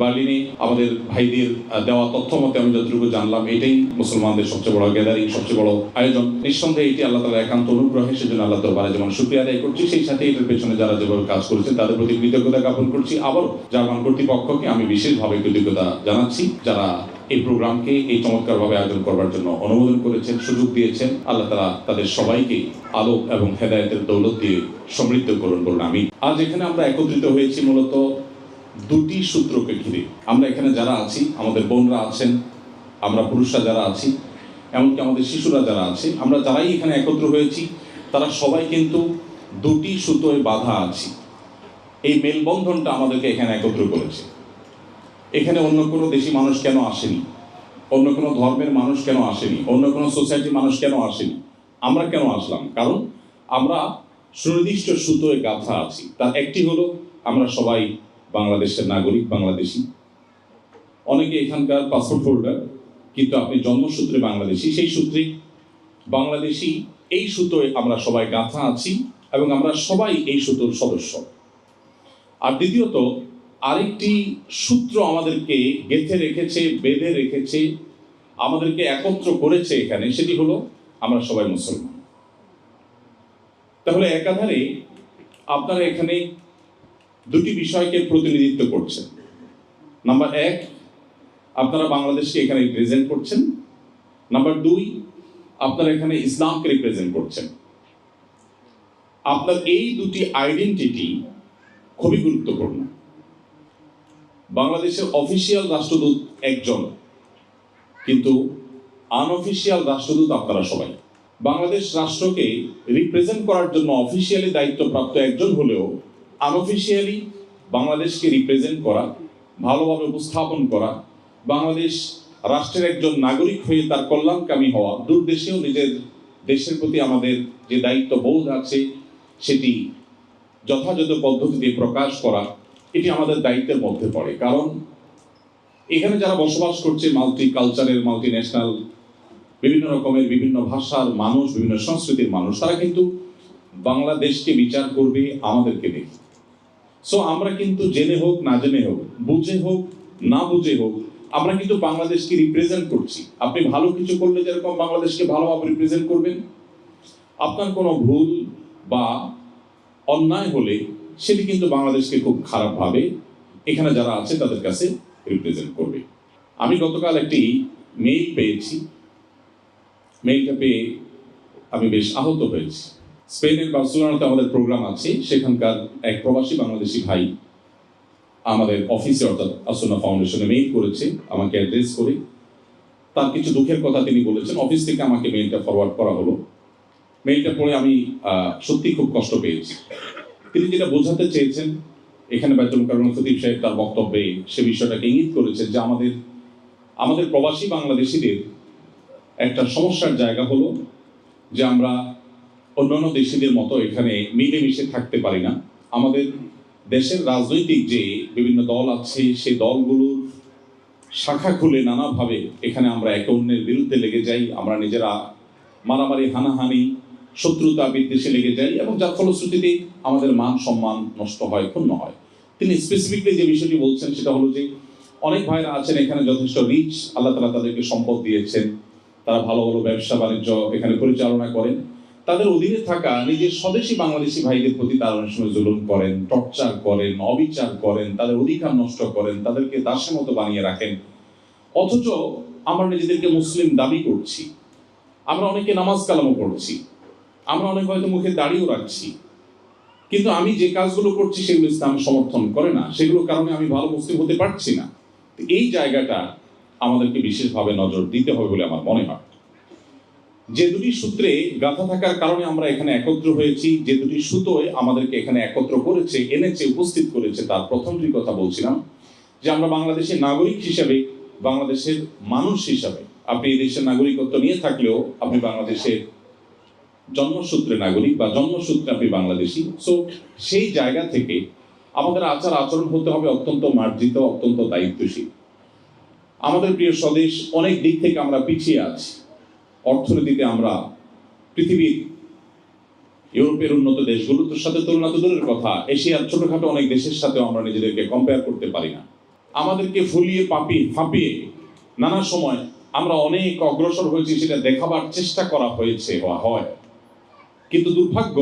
বার্লিনে আমাদের ভাইদের দেওয়া তথ্য মতে আমি যতটুকু জানলাম, এটাই মুসলমানদের সবচেয়ে বড় গ্যাদারিং, সবচেয়ে বড় আয়োজন। নিঃসন্দেহে এটি আল্লাহ তাআলার একান্ত অনুগ্রহে, সেজন্য আল্লাহ দরবারে যেমন শুকরিয়া আদায় করছি, সেই সাথে এটার পেছনে যারা যেভাবে কাজ করেছেন তাদের প্রতি কৃতজ্ঞতা জ্ঞাপন করছি। আবার জার্মান কর্তৃপক্ষকে আমি বিশেষভাবে কৃতজ্ঞতা জানাচ্ছি, যারা এই প্রোগ্রামকে এই চমৎকারভাবে আয়োজন করবার জন্য অনুমোদন করেছেন, সুযোগ দিয়েছেন। আল্লাহ তাআলা তাদের সবাইকে আলো এবং হেদায়েতের দৌলত দিয়ে সমৃদ্ধ করুন। আমি আজ এখানে আমরা একত্রিত হয়েছি মূলত দুটি সূত্রকে ঘিরে। আমরা এখানে যারা আছি, আমাদের বোনরা আছেন, আমরা পুরুষরা যারা আছি, এমনকি আমাদের শিশুরা যারা আছে, আমরা যারাই এখানে একত্র হয়েছি তারা সবাই কিন্তু দুটি সুতোয় বাঁধা আছি। এই মেলবন্ধনটা আমাদেরকে এখানে একত্র করেছে। এখানে অন্য কোনো দেশি মানুষ কেন আসেনি, অন্য কোনো ধর্মের মানুষ কেন আসেনি, অন্য কোনো সোসাইটির মানুষ কেন আসেনি, আমরা কেন আসলাম? কারণ আমরা সুনির্দিষ্ট সুতোয় গাঁথা আছি। তার একটি হলো আমরা সবাই বাংলাদেশের নাগরিক, বাংলাদেশি। অনেকে এখানকার পাসপোর্ট হোল্ডার, কিন্তু আপনি জন্মসূত্রে বাংলাদেশি। সেই সূত্রে বাংলাদেশি, এই সুতোয় আমরা সবাই গাঁথা আছি এবং আমরা সবাই এই সুতোর সদস্য। আর দ্বিতীয়ত আরেকটি সূত্র আমাদেরকে গেঁথে রেখেছে, বেঁধে রেখেছে, আমাদেরকে একত্র করেছে এখানে, সেটি হলো আমরা সবাই মুসলমান। তাহলে একাধারে আপনারা এখানে দুটি বিষয়কে প্রতিনিধিত্ব করছেন। নাম্বার এক, আপনারা বাংলাদেশকে এখানে রিপ্রেজেন্ট করছেন। নাম্বার দুই, আপনারা এখানে ইসলামকে রিপ্রেজেন্ট করছেন। আপনার এই দুটি আইডেন্টিটি খুবই গুরুত্বপূর্ণ। বাংলাদেশের অফিসিয়াল রাষ্ট্রদূত একজন, কিন্তু আনঅফিসিয়াল রাষ্ট্রদূত আপনারা সবাই। বাংলাদেশ রাষ্ট্রকে রিপ্রেজেন্ট করার জন্য অফিসিয়ালি দায়িত্বপ্রাপ্ত একজন হলেও আনঅফিসিয়ালি বাংলাদেশকে রিপ্রেজেন্ট করা, ভালোভাবে উপস্থাপন করা, বাংলাদেশ রাষ্ট্রের একজন নাগরিক হয়ে তার কল্যাণকামী হওয়া, দূর দেশেও নিজের দেশের প্রতি আমাদের যে দায়িত্ববোধ আছে সেটি যথাযথ পদ্ধতিতে প্রকাশ করা, এটি আমাদের দায়িত্বের মধ্যে পড়ে। কারণ এখানে যারা বসবাস করছে, মাল্টি কালচারের, মাল্টি ন্যাশনাল, বিভিন্ন রকমের, বিভিন্ন ভাষার মানুষ, বিভিন্ন সংস্কৃতির মানুষ, তারা কিন্তু বাংলাদেশকে বিচার করবে আমাদেরকে দেখে। সো আমরা কিন্তু জেনে হোক না জেনে হোক, বুঝে হোক না বুঝে হোক, আমরা কিন্তু বাংলাদেশকে রিপ্রেজেন্ট করছি। আপনি ভালো কিছু করলে যেরকম বাংলাদেশকে ভালোভাবে রিপ্রেজেন্ট করবেন, আপনার কোনো ভুল বা অন্যায় হলে সেটি কিন্তু বাংলাদেশকে খুব খারাপভাবে এখানে যারা আছে তাদের কাছে রিপ্রেজেন্ট করবে। আমি গতকাল একটি মেইল পেয়েছি। মেইলটা পেয়ে আমি বেশ আহত হয়েছি। স্পেনের বার্সেলোনাতে আমাদের প্রোগ্রাম আছে, সেখানকার এক প্রবাসী বাংলাদেশি ভাই আমাদের অফিসে, অর্থাৎ আসুনা ফাউন্ডেশনে মেইল করেছে আমাকে অ্যাড্রেস করে। তার কিছু দুঃখের কথা তিনি বলেছেন। অফিস থেকে আমাকে মেইলটা ফরওয়ার্ড করা হলো। মেইলটা পড়ে আমি সত্যি খুব কষ্ট পেয়েছি। তিনি যেটা বোঝাতে চেয়েছেন, এখানে বাইতুল মুকাররম খতিব সাহেব তার বক্তব্যে সে বিষয়টাকে ইঙ্গিত করেছেন যে আমাদের প্রবাসী বাংলাদেশিদের একটা সমস্যার জায়গা হলো যে আমরা অন্যান্য দেশিদের মতো এখানে মিলেমিশে থাকতে পারি না। আমাদের দেশের রাজনৈতিক যে বিভিন্ন দল আছে, সেই দলগুলোর শাখা খুলে নানাভাবে এখানে আমরা একে অন্যের বিরুদ্ধে লেগে যাই। আমরা নিজেরা মারামারি, হানাহানি, শত্রুতা বিদ্বেষে লেগে যাই, এবং যার ফলশ্রুতিতে আমাদের মান সম্মান নষ্ট হয়, ক্ষুণ্ণ হয়। তিনি স্পেসিফিকলি যে বিষয়টি বলছেন সেটা হলো যে অনেক ভাইরা আছেন এখানে যথেষ্ট রিচ, আল্লাহ তাআলা তাদেরকে সম্পদ দিয়েছেন, তারা ভালো ভালো ব্যবসা বাণিজ্য এখানে পরিচালনা করেন। তাদের অধীনে থাকা নিজের স্বদেশী বাংলাদেশি ভাইদের প্রতি তারা অনেক সময় জুলুম করেন, টর্চার করেন, অবিচার করেন, তাদের অধিকার নষ্ট করেন, তাদেরকে দাসের মতো বানিয়ে রাখেন। অথচ আমরা নিজেদেরকে মুসলিম দাবি করছি, আমরা অনেকে নামাজ কালামও পড়ছি, আমরা অনেক হয়তো মুখে দাড়িও রাখছি, কিন্তু আমি যে কাজগুলো করছি সেগুলো ইসলাম সমর্থন করে না, সেগুলোর কারণে আমি ভালো মুসলিম হতে পারছি না। এই জায়গাটা আমাদেরকে বিশেষভাবে নজর দিতে হবে বলে আমার মনে হয়। যে দুটি সূত্রে গাঁথা থাকার কারণে আমরা এখানে একত্র হয়েছি, যে দুটি সুতোয় আমাদেরকে এখানে একত্র করেছে, এনেছে, উপস্থিত করেছে, তার প্রথমটি কথা বলছিলাম যে আমরা বাংলাদেশের নাগরিক হিসাবে, বাংলাদেশের মানুষ হিসাবে, আপনি এই দেশের নাগরিকত্ব নিয়ে থাকলেও আপনি বাংলাদেশের জন্মসূত্রে নাগরিক বা জন্মসূত্রে আপনি বাংলাদেশি। সো সেই জায়গা থেকে আমাদের আচার আচরণ হতে হবে অত্যন্ত মার্জিত, অত্যন্ত দায়িত্বশীল। আমাদের প্রিয় স্বদেশ অনেক দিক থেকে আমরা পিছিয়ে আছি। অর্থনীতিতে আমরা পৃথিবীর ইউরোপের উন্নত দেশগুলোর সাথে তুলনা তো দূরের কথা, এশিয়ার ছোটখাটো অনেক দেশের সাথেও আমরা নিজেদেরকে কম্পেয়ার করতে পারি না। আমাদেরকে ফুলিয়ে ফাঁপিয়ে নানা সময় আমরা অনেক অগ্রসর হয়েছি সেটা দেখাবার চেষ্টা করা হয়েছে বা হয়, কিন্তু দুর্ভাগ্য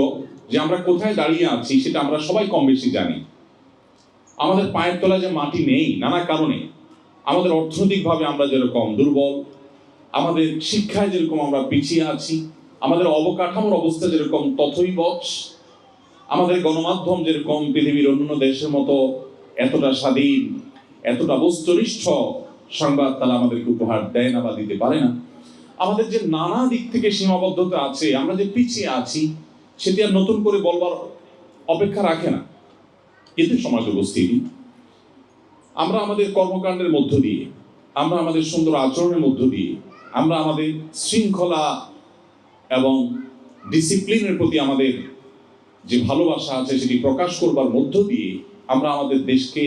যে আমরা কোথায় দাঁড়িয়ে আছি সেটা আমরা সবাই কম বেশি জানি। আমাদের পায়ের তলায় যে মাটি নেই নানা কারণে, আমাদের অর্থনৈতিকভাবে আমরা যেরকম দুর্বল, আমাদের শিক্ষায় যেরকম আমরা পিছিয়ে আছি, আমাদের অবকাঠামোর অবস্থা যেরকম তথৈবচ, আমাদের গণমাধ্যম যেরকম পৃথিবীর অন্য দেশের মতো এতটা স্বাধীন, এতটা বস্তুনিষ্ঠ সংবাদ তারা আমাদেরকে উপহার দেয় না বা দিতে পারে না। আমাদের যে নানা দিক থেকে সীমাবদ্ধতা আছে, আমরা যে পিছিয়ে আছি, সেটি আর নতুন করে বলবার অপেক্ষা রাখে না। কিন্তু সমাজ উপস্থিতি আমরা আমাদের কর্মকাণ্ডের মধ্য দিয়ে, আমরা আমাদের সুন্দর আচরণের মধ্য দিয়ে, আমরা আমাদের শৃঙ্খলা এবং ডিসিপ্লিনের প্রতি আমাদের যে ভালোবাসা আছে সেটি প্রকাশ করবার মধ্য দিয়ে আমরা আমাদের দেশকে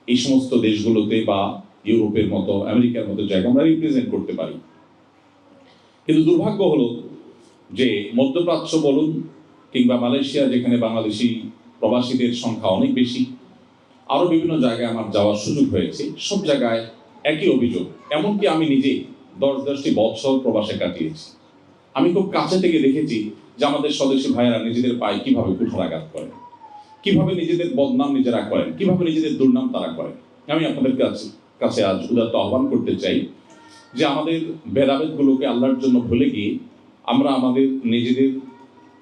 এই সমস্ত দেশগুলোতে বা ইউরোপের মতো আমেরিকার মতো জায়গা আমরা রিপ্রেজেন্ট করতে পারি। কিন্তু দুর্ভাগ্য হলো যে মধ্যপ্রাচ্য বলুন কিংবা মালয়েশিয়া, যেখানে বাংলাদেশি প্রবাসীদের সংখ্যা অনেক বেশি, আরো বিভিন্ন জায়গায় আমার যাওয়ার সুযোগ হয়েছে, সব জায়গায় একই অভিযোগ। এমনকি আমি নিজে 10-10টি বছর প্রবাসে কাটিয়েছি, আমি খুব কাছে থেকে দেখেছি যে আমাদের স্বদেশী ভাইয়েরা নিজেদের পায়ে কিভাবে কুঠারাঘাত করেন, কিভাবে নিজেদের বদনাম নিজেরা করেন, কিভাবে নিজেদের দুর্নাম তারা করেন। আমি আপনাদের কাছে আজ উদাত্ত আহ্বান করতে চাই যে আমাদের ভেদাভেদগুলোকে আল্লাহর জন্য ভুলে গিয়ে আমরা আমাদের নিজেদের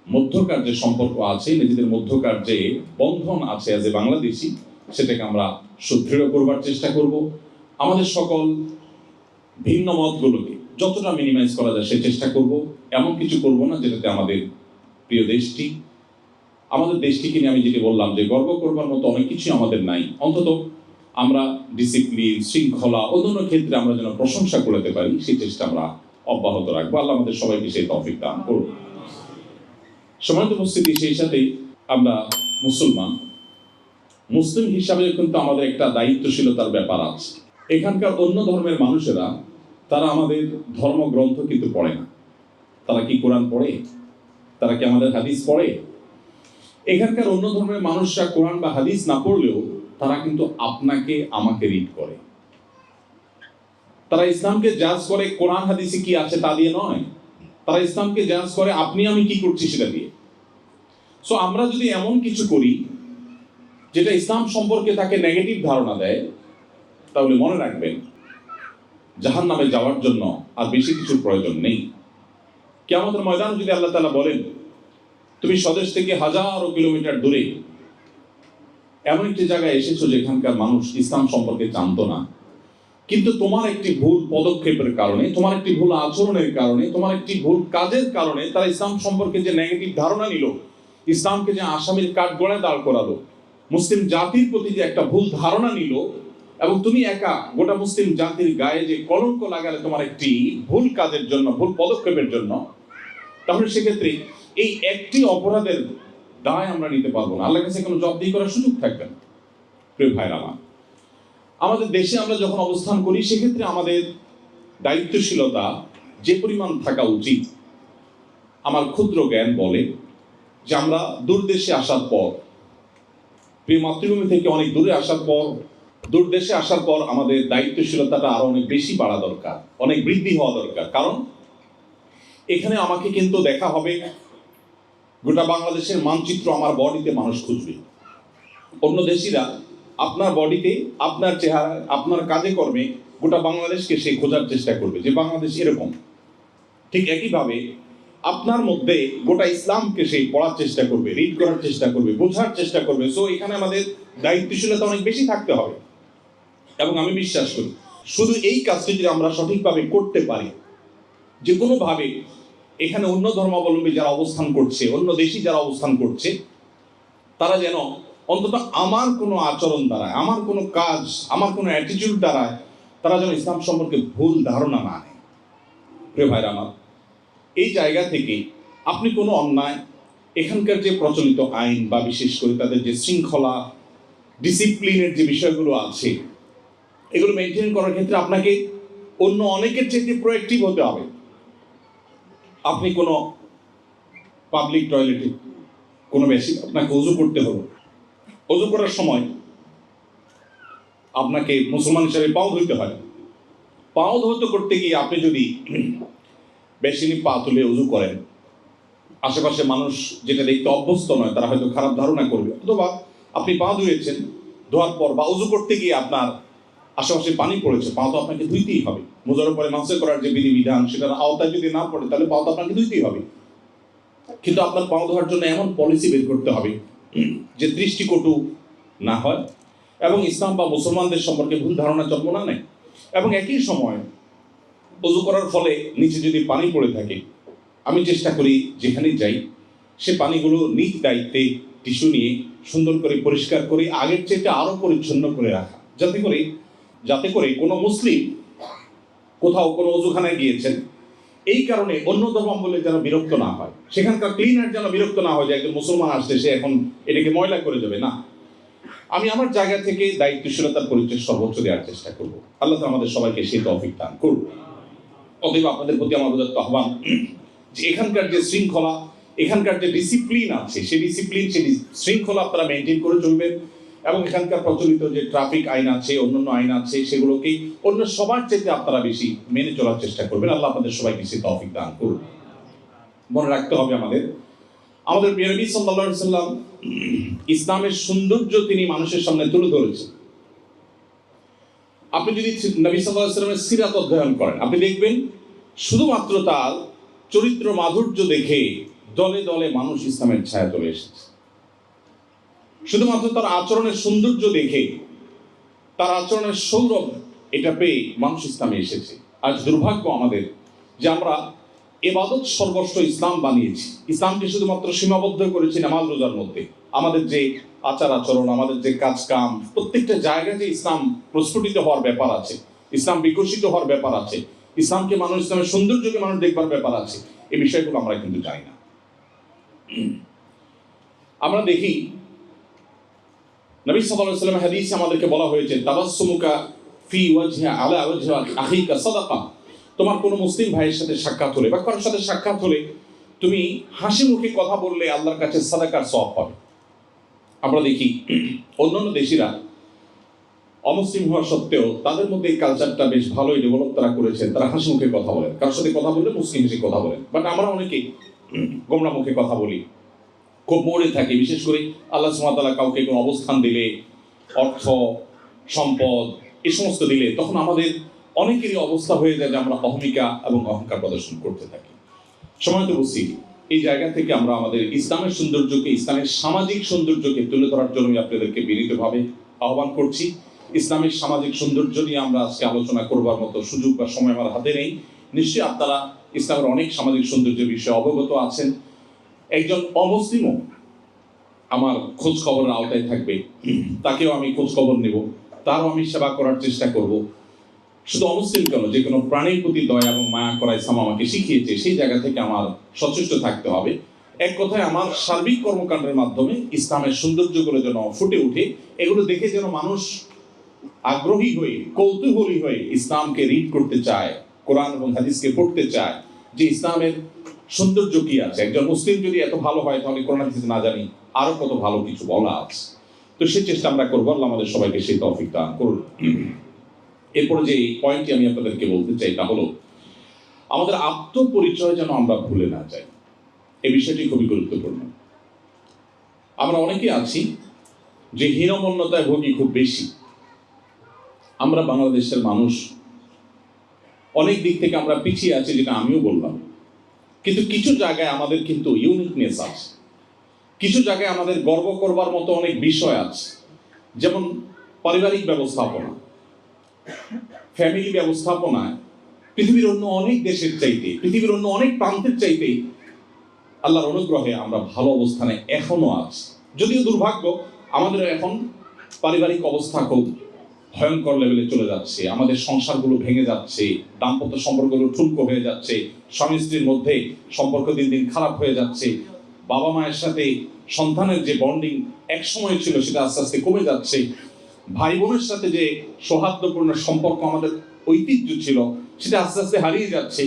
মধ্যকার যে সম্পর্ক আছে, নিজেদের মধ্যকার যে বন্ধন আছে অ্যাজ এ বাংলাদেশি, সেটাকে আমরা সুদৃঢ় করবার চেষ্টা করব। আমাদের সকল ভিন্ন মতগুলোকে যতটা মিনিমাইজ করা যায় সে চেষ্টা করব। এমন কিছু করব না যেটাতে আমাদের প্রিয় দেশটি, আমাদের দেশটিকে নিয়ে আমি যেটা বললাম যে গর্ব করবার মতো অনেক কিছু আমাদের নাই, অন্তত আমরা ডিসিপ্লিন, শৃঙ্খলা, অন্যান্য ক্ষেত্রে আমরা যেন প্রশংসা করতে পারি সেই চেষ্টা আমরা অব্যাহত রাখবো। আল্লাহ আমাদের সবাইকে সেই তৌফিক দান করুন। সম্মানিত উপস্থিতি, সেই সাথে আমরা মুসলিম হিসাবে কিন্তু আমাদের একটা দায়িত্বশীলতার ব্যাপার আছে। এখানকার অন্য ধর্মের মানুষেরা তারা আমাদের ধর্মগ্রন্থ কিন্তু পড়ে না। তারা কি কোরআন পড়ে? তারা কি আমাদের হাদিস পড়ে? এখানকার অন্য ধর্মের মানুষরা কোরআন বা হাদিস না পড়লেও তারা কিন্তু আপনাকে আমাকে রিড করে। তারা ইসলামকে জাজ করে কোরআন হাদিসে কি আছে তা দিয়ে নয়, তারা ইসলামকে জাজ করে আপনি আমি কি করছি সেটা দিয়ে। সো আমরা যদি এমন কিছু করি যেটা ইসলাম সম্পর্কে তাকে নেগেটিভ ধারণা দেয়, তাহলে মনে রাখবেন জাহান্নামে যাওয়ার জন্য আর বেশি কিছুর প্রয়োজন নেই। কিয়ামতের ময়দানে যদি আল্লাহ তাআলা বলেন তুমি স্বদেশ থেকে হাজারো কিলোমিটার দূরে এমন একটি জায়গায় এসেছো যেখানকার মানুষ ইসলাম সম্পর্কে জানতো না, কিন্তু তোমার একটি ভুল পদক্ষেপের কারণে, তোমার একটি ভুল আচরণের কারণে, তোমার একটি ভুল কাজের কারণে তারা ইসলাম সম্পর্কে যে নেগেটিভ ধারণা নিল, ইসলামকে যে আসামির কাঠগড়ায় দাঁড় করালো, মুসলিম জাতির প্রতি যে একটা ভুল ধারণা নিল, এবং তুমি একা গোটা মুসলিম জাতির গায়ে যে কলঙ্ক লাগালে তোমার একটি ভুল কাজের জন্য, ভুল পদক্ষেপের জন্য, তাহলে সেক্ষেত্রে এই একটি অপরাধের দায় আমরা নিতে পারবো না, আল্লাহর কাছে কোনো জবাবদিহি করার সুযোগ থাকবে না। প্রিয় ভাইরা আমার, আমাদের দেশে আমরা যখন অবস্থান করি সেক্ষেত্রে আমাদের দায়িত্বশীলতা যে পরিমাণ থাকা উচিত, আমার ক্ষুদ্র জ্ঞান বলে যে আমরা দূর দেশে আসার পর, প্রিয় মাতৃভূমি থেকে অনেক দূরে আসার পর, দূর দেশে আসার পর আমাদের দায়িত্বশীলতাটা আরো অনেক বেশি বাড়া দরকার, অনেক বৃদ্ধি হওয়া দরকার। কারণ এখানে আমাকে কিন্তু দেখা হবে গোটা বাংলাদেশের মানচিত্র আমার বডিতে মানুষ খুঁজবে। অন্য দেশিরা আপনার বডিতে, আপনার চেহারা, আপনার কাজে কর্মে গোটা বাংলাদেশকে সে খোঁজার চেষ্টা করবে যে বাংলাদেশ এরকম। ঠিক একইভাবে আপনার মধ্যে গোটা ইসলামকে সেই পড়ার চেষ্টা করবে, রিড করার চেষ্টা করবে, বোঝার চেষ্টা করবে। সো এখানে আমাদের দায়িত্বশীলতা অনেক বেশি থাকতে হবে। এবং আমি বিশ্বাস করি শুধু এই কাজটি যদি আমরা সঠিকভাবে করতে পারি, যে কোনোভাবে এখানে অন্য ধর্মাবলম্বী যারা অবস্থান করছে, অন্য দেশি যারা অবস্থান করছে, তারা যেন অন্তত আমার কোনো আচরণ দ্বারায়, আমার কোনো কাজ, আমার কোনো অ্যাটিটিউড দ্বারায় তারা যেন ইসলাম সম্পর্কে ভুল ধারণা না নেয়। প্রিয় ভাইরা আমার, এই জায়গা থেকে আপনি কোনো অন্যায়, এখানকার যে প্রচলিত আইন বা বিশেষ করে তাদের যে শৃঙ্খলা, ডিসিপ্লিনের যে বিষয়গুলো আছে, এগুলো মেনটেন করার ক্ষেত্রে আপনাকে অন্য অনেকের চেয়ে প্রোঅ্যাক্টিভ হতে হবে। আপনি কোনো পাবলিক টয়লেটে কোনো বেশি আপনাকে অজু করতে হলো, অজু করার সময় আপনাকে মুসলমান হিসাবে পাও ধুইতে হয়। পাও ধৌত করতে গিয়ে আপনি যদি বেশিনি পা তুলে উজু করেন, আশেপাশে মানুষ যেটা দেখতে অভ্যস্ত নয় তারা হয়তো খারাপ ধারণা করবে, অথবা আপনি পা ধুয়েছেন, ধোয়ার পর বা উজু করতে গিয়ে আপনার আশেপাশে পানি পড়েছে, পা তো আপনাকে ধুইতেই হবে। মোজার উপরে মাসে করার যে বিধিবিধান সেটার আওতায় যদি না পড়ে তাহলে পা তো আপনাকে ধুইতেই হবে। কিন্তু আপনার পা ধোয়ার জন্য এমন পলিসি বের করতে হবে যে দৃষ্টিকটু না হয় এবং ইসলাম বা মুসলমানদের সম্পর্কে ভুল ধারণা জন্ম না নেয়। এবং একই সময় উজু করার ফলে নিচে যদি পানি পড়ে থাকে, আমি চেষ্টা করি যেখানেই যাই সে পানিগুলো নিজ দায়িত্বে টিস্যু নিয়ে সুন্দর করে পরিষ্কার করে আগের চেয়ে আরো পরিচ্ছন্ন করে রাখা, যাতে করে কোনো মুসলিম কোথাও কোনো অজুখানায় গিয়েছেন, এই কারণে অন্য ধর্মাবলম্বী যেন বিরক্ত না হয়, সেখানকার ক্লিনার যেন বিরক্ত না হয় যে একজন মুসলমান আসছে সে এখন এটাকে ময়লা করে যাবে। না, আমি আমার জায়গা থেকে দায়িত্বশীলতার পরিচয় সর্বোচ্চ দেওয়ার চেষ্টা করব। আল্লাহ আমাদের সবাইকে সেই তৌফিক দান করুন। অতএব আপনাদের প্রতি আমার আহ্বান যে এখানকার যে শৃঙ্খলা, এখানকার যে ডিসিপ্লিন আছে, সেই ডিসিপ্লিন, সেই শৃঙ্খলা আপনারা মেনটেন করে চলবেন এবং এখানকার প্রচলিত যে ট্রাফিক আইন আছে, অন্যান্য আইন আছে, সেগুলোকে অন্য সবার চাইতে আপনারা বেশি মেনে চলার চেষ্টা করবেন। আল্লাহ আপনাদের সবাইকে সেই তৌফিক দান করুন। মনে রাখতে হবে আমাদের প্রিয় নবী সাল্লাল্লাহু আলাইহি ওয়াসাল্লাম ইসলামের সৌন্দর্য তিনি মানুষের সামনে তুলে ধরেছেন। আপনি যদি নবী সাল্লাল্লাহু আলাইহি ওয়াসাল্লামের সিরাত অধ্যয়ন করেন, আপনি দেখবেন শুধুমাত্র তার চরিত্র মাধুর্য দেখে দলে দলে মানুষ ইসলামের ছায়া চলে এসেছে। শুধুমাত্র তার আচরণের সৌন্দর্য দেখে, তার আচরণের সৌরভ এটা পেয়ে মানুষ ইসলামে এসেছে। আজ দুর্ভাগ্য আমাদের যে আমরা ইবাদত সর্বস্ব ইসলাম বানিয়েছি, ইসলামকে শুধুমাত্র সীমাবদ্ধ করেছি নামাজ রোজার মধ্যে। আমাদের যে আচার আচরণ, আমাদের যে কাজ কাম, প্রত্যেকটা জায়গায় যে ইসলাম প্রস্ফুটিত হওয়ার ব্যাপার আছে, ইসলাম বিকশিত হওয়ার ব্যাপার আছে, ইসলামকে মানুষ, ইসলামের সৌন্দর্যকে মানুষ দেখবার ব্যাপার আছে, এই বিষয়গুলো আমরা কিন্তু জানি না। আমরা দেখি নবী সাল্লাল্লাহু আলাইহি ওয়াসাল্লাম হাদিসে আমাদেরকে বলা হয়েছে তাবাসসুমুকা ফি ওয়াজহি আলা ওয়াজহি আখিকা সাদাকা। তোমার কোনো মুসলিম ভাইয়ের সাথে সাক্ষাৎ হলে বা কারোর সাথে সাক্ষাৎ হলে তুমি হাসি মুখে কথা বললে আল্লাহর কাছে সাদাকার সওয়াব পাবে। আমরা দেখি অন্যান্য দেশিরা অমুসলিম হওয়া সত্ত্বেও তাদের মধ্যে এই কালচারটা বেশ ভালোই ডেভেলপ তারা করেছেন। তারা হাসি মুখে কথা বলেন, কারোর সাথে কথা বললে মুসলিম হিসেবে কথা বলেন। বাট আমরা অনেকেই গোমরা মুখে কথা বলি, খুব মরে থাকি। বিশেষ করে আল্লাহ সুবহানাহু ওয়া তাআলা কাউকে কোনো অবস্থান দিলে, অর্থ সম্পদ এই সমস্ত দিলে, তখন আমাদের অনেকেরই অবস্থা হয়ে যায় যে আমরা অহমিকা এবং অহংকার প্রদর্শন করতে থাকি। সময় তো বুঝছি, এই জায়গা থেকে আমরা আমাদের ইসলামের সৌন্দর্যকে, ইসলামের সামাজিক সৌন্দর্যকে তুলে ধরার জন্য আপনাদেরকে বিনীতভাবে আহ্বান করছি। ইসলামের সামাজিক সৌন্দর্য নিয়ে আমরা আজকে আলোচনা করবার মতো সুযোগ বা সময় আমার হাতে নেই। নিশ্চয়ই আপনারা ইসলামের অনেক সামাজিক সৌন্দর্যের বিষয়ে অবগত আছেন। একজন অমুসলিমও আমার খোঁজ খবরের আওতায় থাকবে, তাকেও আমি খোঁজ খবর নেব, তারও আমি সেবা করার চেষ্টা করব। শুধু অমুসলিম কেন, যে কোনো প্রাণীর প্রতি দয়া এবং মায়া করা ইসলাম আমাকে শিখিয়েছে, সেই জায়গা থেকে আমার সচেষ্ট থাকতে হবে। এক কথায় আমার সার্বিক কর্মকাণ্ডের মাধ্যমে ইসলামের সৌন্দর্যগুলো যেন ফুটে উঠে, এগুলো দেখে যেন মানুষ আগ্রহী হয়ে, কৌতূহলী হয়ে ইসলামকে রিড করতে চায়, কোরআন এবং হাদিসকে পড়তে চায়, যে ইসলামের সৌন্দর্য কি আছে। একজন মুসলিম যদি এত ভালো হয়, তাহলে কোরআন হাদিস না জানি আরো কত ভালো কিছু বলা আছে। তো সেই চেষ্টা আমরা করবো। আল্লাহ আমাদের সবাইকে সেই তৌফিক দান করুন। এরপরে যে পয়েন্টটি আমি আপনাদেরকে বলতে চাই তা হলো, আমাদের আত্মপরিচয় যেন আমরা ভুলে না যাই। এই বিষয়টি খুবই গুরুত্বপূর্ণ। আমরা অনেকে আছি যে হীনমন্যতায় ভোগী খুব বেশি। আমরা বাংলাদেশের মানুষ অনেক দিক থেকে আমরা পিছিয়ে আছি, যেটা আমিও বললাম। কিন্তু কিছু জায়গায় আমাদের কিন্তু ইউনিকনেস আছে, কিছু জায়গায় আমাদের গর্ব করবার মতো অনেক বিষয় আছে। যেমন পারিবারিক ব্যবস্থাপনা, ফ্যামিলি ব্যবস্থাপনায় পৃথিবীর অন্য অনেক দেশের চাইতে, পৃথিবীর অন্য অনেক প্রান্তের চাইতে আল্লাহর অনুগ্রহে আমরা ভালো অবস্থানে এখনো আছি। যদিও দুর্ভাগ্য, আমাদের এখন পারিবারিক অবস্থা খুব ভয়ঙ্কর লেভেলে চলে যাচ্ছে। আমাদের সংসারগুলো ভেঙে যাচ্ছে, দাম্পত্য সম্পর্কগুলো ঠুনকো হয়ে যাচ্ছে, স্বামী স্ত্রীর মধ্যে সম্পর্ক দিন দিন খারাপ হয়ে যাচ্ছে। বাবা মায়ের সাথে সন্তানের যে বন্ডিং এক সময় ছিল, সেটা আস্তে আস্তে কমে যাচ্ছে। ভাই বোনের সাথে যে সৌহার্দ্যপূর্ণ সম্পর্ক আমাদের ঐতিহ্য ছিল, সেটা আস্তে আস্তে হারিয়ে যাচ্ছে।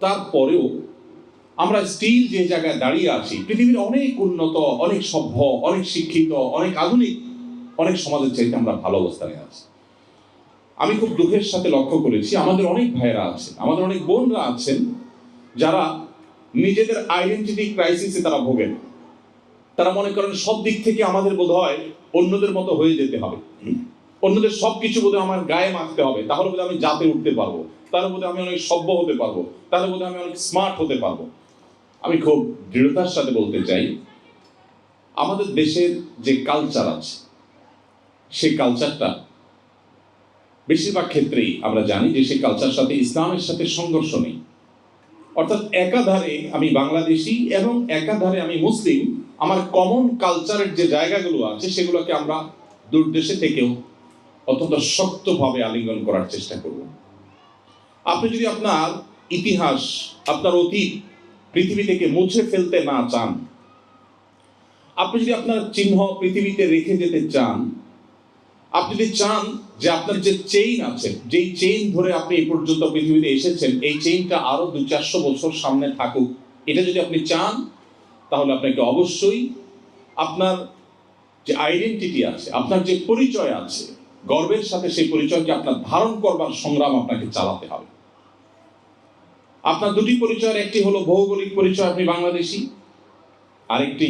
তারপরেও আমরা স্টিল যে জায়গায় দাঁড়িয়ে আছি, পৃথিবীর অনেক উন্নত, অনেক সভ্য, অনেক শিক্ষিত, অনেক আধুনিক অনেক সমাজের চাইতে আমরা ভালো অবস্থানে আছি। আমি খুব দুঃখের সাথে লক্ষ্য করেছি আমাদের অনেক ভাইয়েরা আছেন, আমাদের অনেক বোনরা আছেন যারা নিজেদের আইডেন্টিটি ক্রাইসিসে তারা ভোগেন। তারা মনে করেন সব দিক থেকে আমাদের বোধ হয় অন্যদের মতো হয়ে যেতে হবে, অন্যদের সবকিছু বোধহয় আমার গায়ে মাখতে হবে, তাহলে বোধহয় আমি জাতে উঠতে পারবো, তাহলে বোধহয় আমি অনেক সভ্য হতে পারবো, তাহলে বোধহয় আমি অনেক স্মার্ট হতে পারবো। আমি খুব দৃঢ়তার সাথে বলতে চাই আমাদের দেশের যে কালচার আছে সেই কালচারটা বেশিরভাগ ক্ষেত্রেই আমরা জানি যে সেই কালচার সাথে ইসলামের সাথে সংঘর্ষ নেই। অর্থাৎ একাধারে আমি বাংলাদেশি এবং একাধারে আমি মুসলিম, আমার কমন কালচারের যে জায়গাগুলো আছে সেগুলোকে আমরা দূর দেশে থেকেও অত্যন্ত শক্তভাবে আলিঙ্গন করার চেষ্টা করব। আপনি যদি আপনার ইতিহাস, আপনার অতীত পৃথিবী থেকে মুছে ফেলতে না চান, আপনি যদি আপনার চিহ্ন পৃথিবীতে রেখে যেতে চান, আপনি যদি চান যে আপনার যে চেইন আছে, যেই চেইন ধরে আপনি এই পর্যন্ত পৃথিবীতে এসেছেন, এই চেইনটা আরো 200-400 বছর সামনে থাকুক, এটা যদি আপনি চান, তাহলে আপনাকে অবশ্যই আপনার যে আইডেন্টিটি আছে, আপনার যে পরিচয় আছে, গর্বের সাথে সেই পরিচয়কে আপনার ধারণ করবার সংগ্রাম আপনাকে চালাতে হবে। আপনার দুটি পরিচয়ের একটি হলো ভৌগোলিক পরিচয়, আপনি বাংলাদেশি, আরেকটি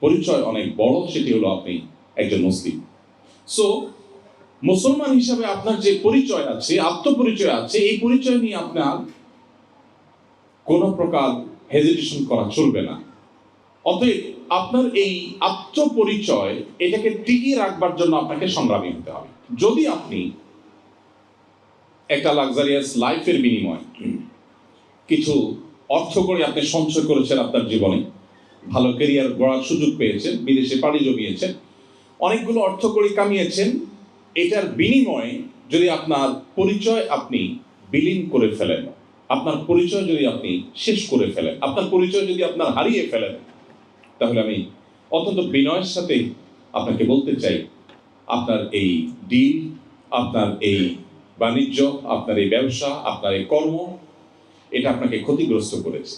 পরিচয় অনেক বড়, সেটি হলো আপনি একজন মুসলিম। সো মুসলমান হিসাবে আপনার যে পরিচয় আছে, আত্মপরিচয় আছে, এই পরিচয় নিয়ে আপনার কোনো প্রকার হেজিটেশন করা চলবে না। অতএব আপনার এই আত্মপরিচয় এটাকে টিকিয়ে রাখবার জন্য আপনাকে সংগ্রামী হতে হবে। যদি আপনি একটা লাক্সারিয়াস লাইফের বিনিময়ে কিছু অর্থ করে আপনি সঞ্চয় করেছেন, আপনার জীবনে ভালো ক্যারিয়ার গড়ার সুযোগ পেয়েছেন, বিদেশে পাড়ি জমিয়েছেন, অনেকগুলো অর্থ করে কামিয়েছেন, এটার বিনিময়ে যদি আপনার পরিচয় আপনি বিলীন করে ফেলেন, আপনার পরিচয় যদি আপনি শেষ করে ফেলেন, আপনার পরিচয় যদি আপনার হারিয়ে ফেলেন, তাহলে আমি অত্যন্ত বিনয়ের সাথে আপনাকে বলতে চাই আপনার এই ডিল, আপনার এই বাণিজ্য, আপনার এই ব্যবসা, আপনার এই কর্ম, এটা আপনাকে ক্ষতিগ্রস্ত করেছে।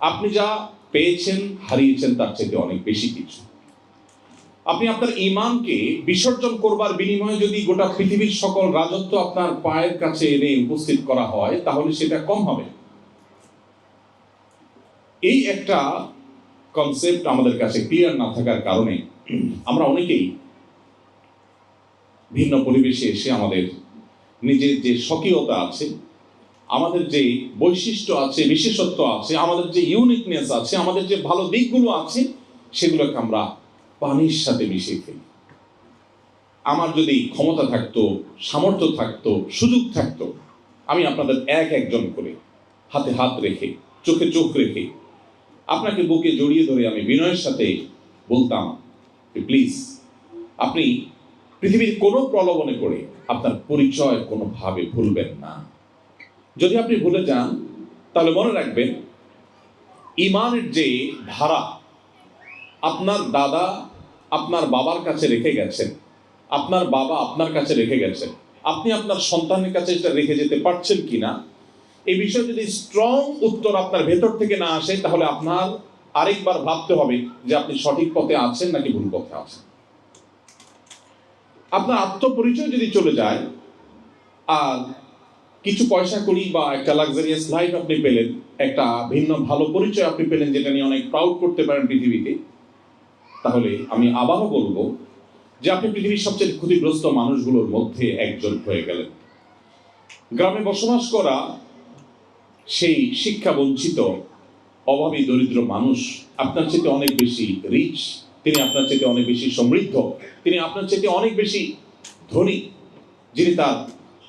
আপনি যা পেয়েছেন, হারিয়েছেন তার চাইতে অনেক বেশি কিছু। আপনি আপনার ঈমানকে বিসর্জন করবার বিনিময়ে যদি গোটা পৃথিবীর সকল রাজত্ব আপনার পায়ের কাছে এনে উপস্থিত করা হয়, তাহলে সেটা কম হবে। এই একটা কনসেপ্ট আমাদের কাছে ক্লিয়ার না থাকার কারণে আমরা অনেকেই ভিন্ন পরিবেশে এসে আমাদের নিজের যে স্বকীয়তা আছে, আমাদের যে বৈশিষ্ট্য আছে, বিশেষত্ব আছে, আমাদের যে ইউনিকনেস আছে, আমাদের যে ভালো দিকগুলো আছে, সেগুলোকে আমরা পানির সাথে মিশিয়ে ফেলি। আমার যদি ক্ষমতা থাকতো, সামর্থ্য থাকতো, সুযোগ থাকতো, আমি আপনাদের এক একজন করে হাতে হাত রেখে, চোখে চোখ রেখে, আপনাকে বুকে জড়িয়ে ধরে আমি বিনয়ের সাথে বলতাম যে প্লিজ আপনি পৃথিবীর কোনো প্রলোভনে পড়ে আপনার পরিচয় কোনোভাবে ভুলবেন না। যদি আপনি ভুলে যান, তাহলে মনে রাখবেন ঈমানের যে ধারা আপনার দাদা আপনার বাবার কাছে রেখে গেছেন, আপনার বাবা আপনার কাছে রেখে গেছেন, আপনি আপনার সন্তানের কাছে এটা রেখে যেতে পারছেন কিনা, এই বিষয়ে যদি স্ট্রং উত্তর আপনার ভেতর থেকে না আসে, তাহলে আপনার আরেকবার ভাবতে হবে যে আপনি সঠিক পথে আছেন নাকি ভুল পথে আছেন। আপনার আত্মপরিচয় যদি চলে যায়, আর কিছু পয়সা করি বা একটা লাক্সারিয়াস লাইফ আপনি পেলেন, একটা ভিন্ন ভালো পরিচয় আপনি পেলেন যেটা নিয়ে অনেক প্রাউড করতে পারেন পৃথিবীতে, তাহলে আমি আবারও বলবো যে আপনি পৃথিবীর সবচেয়ে ক্ষতিগ্রস্ত মানুষগুলোর মধ্যে একজন হয়ে গেলেন। গ্রামে বসবাস করা সেই শিক্ষা বঞ্চিত অভাবী দরিদ্র মানুষ আপনার চেয়ে অনেক বেশি রিচ, তিনি আপনার চেয়ে অনেক বেশি সমৃদ্ধ, তিনি আপনার চেয়ে অনেক বেশি ধনী, যিনি তার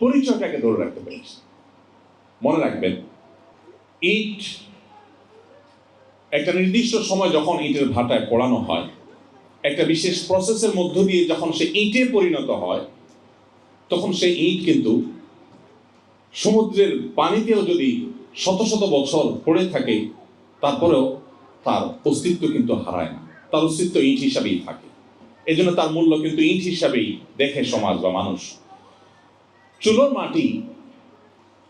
পরিচয়টাকে ধরে রাখতে পেরেছেন। মনে রাখবেন, ইট একটা নির্দিষ্ট সময় যখন ইটের ভাটায় পোড়ানো হয়, একটা বিশেষ প্রসেসের মধ্য দিয়ে যখন সে ইটে পরিণত হয়, তখন সেই ইট কিন্তু সমুদ্রের পানিতেও যদি শত শত বছর পড়ে থাকে, তারপরেও তার অস্তিত্ব কিন্তু হারায় না, তার অস্তিত্ব ইট হিসাবেই থাকে। এই জন্য তার মূল্য কিন্তু ইট হিসাবেই দেখে সমাজ বা মানুষ। চুলোর মাটি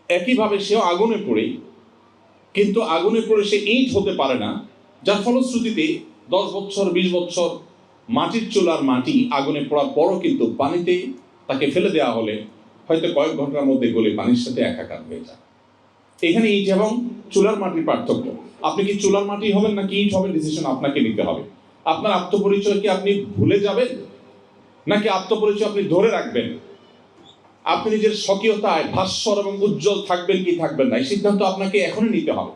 একইভাবে সেও আগুনে পড়ে, কিন্তু আগুনে পড়ে সে ইট হতে পারে না, যার ফলশ্রুতিতে 10 বছর 20 বছর মাটির চুলার মাটি আগুনে পড়ার পরও কিন্তু পানিতে তাকে ফেলে দেওয়া হলে হয়তো কয়েক ঘন্টার মধ্যে গলে পানির সাথে একাকার হয়ে যায়। এখানে ইট এবং চুলার মাটির পার্থক্য। আপনি কি চুলার মাটি হবেন নাকি ইট হবেন, ডিসিশন আপনাকে নিতে হবে। আপনার আত্মপরিচয় কি আপনি ভুলে যাবেন নাকি আত্মপরিচয় আপনি ধরে রাখবেন? আপনি নিজের স্বকীয়তায় ভাস্বর এবং উজ্জ্বল থাকবেন কি থাকবেন না, এই সিদ্ধান্ত আপনাকে এখনই নিতে হবে।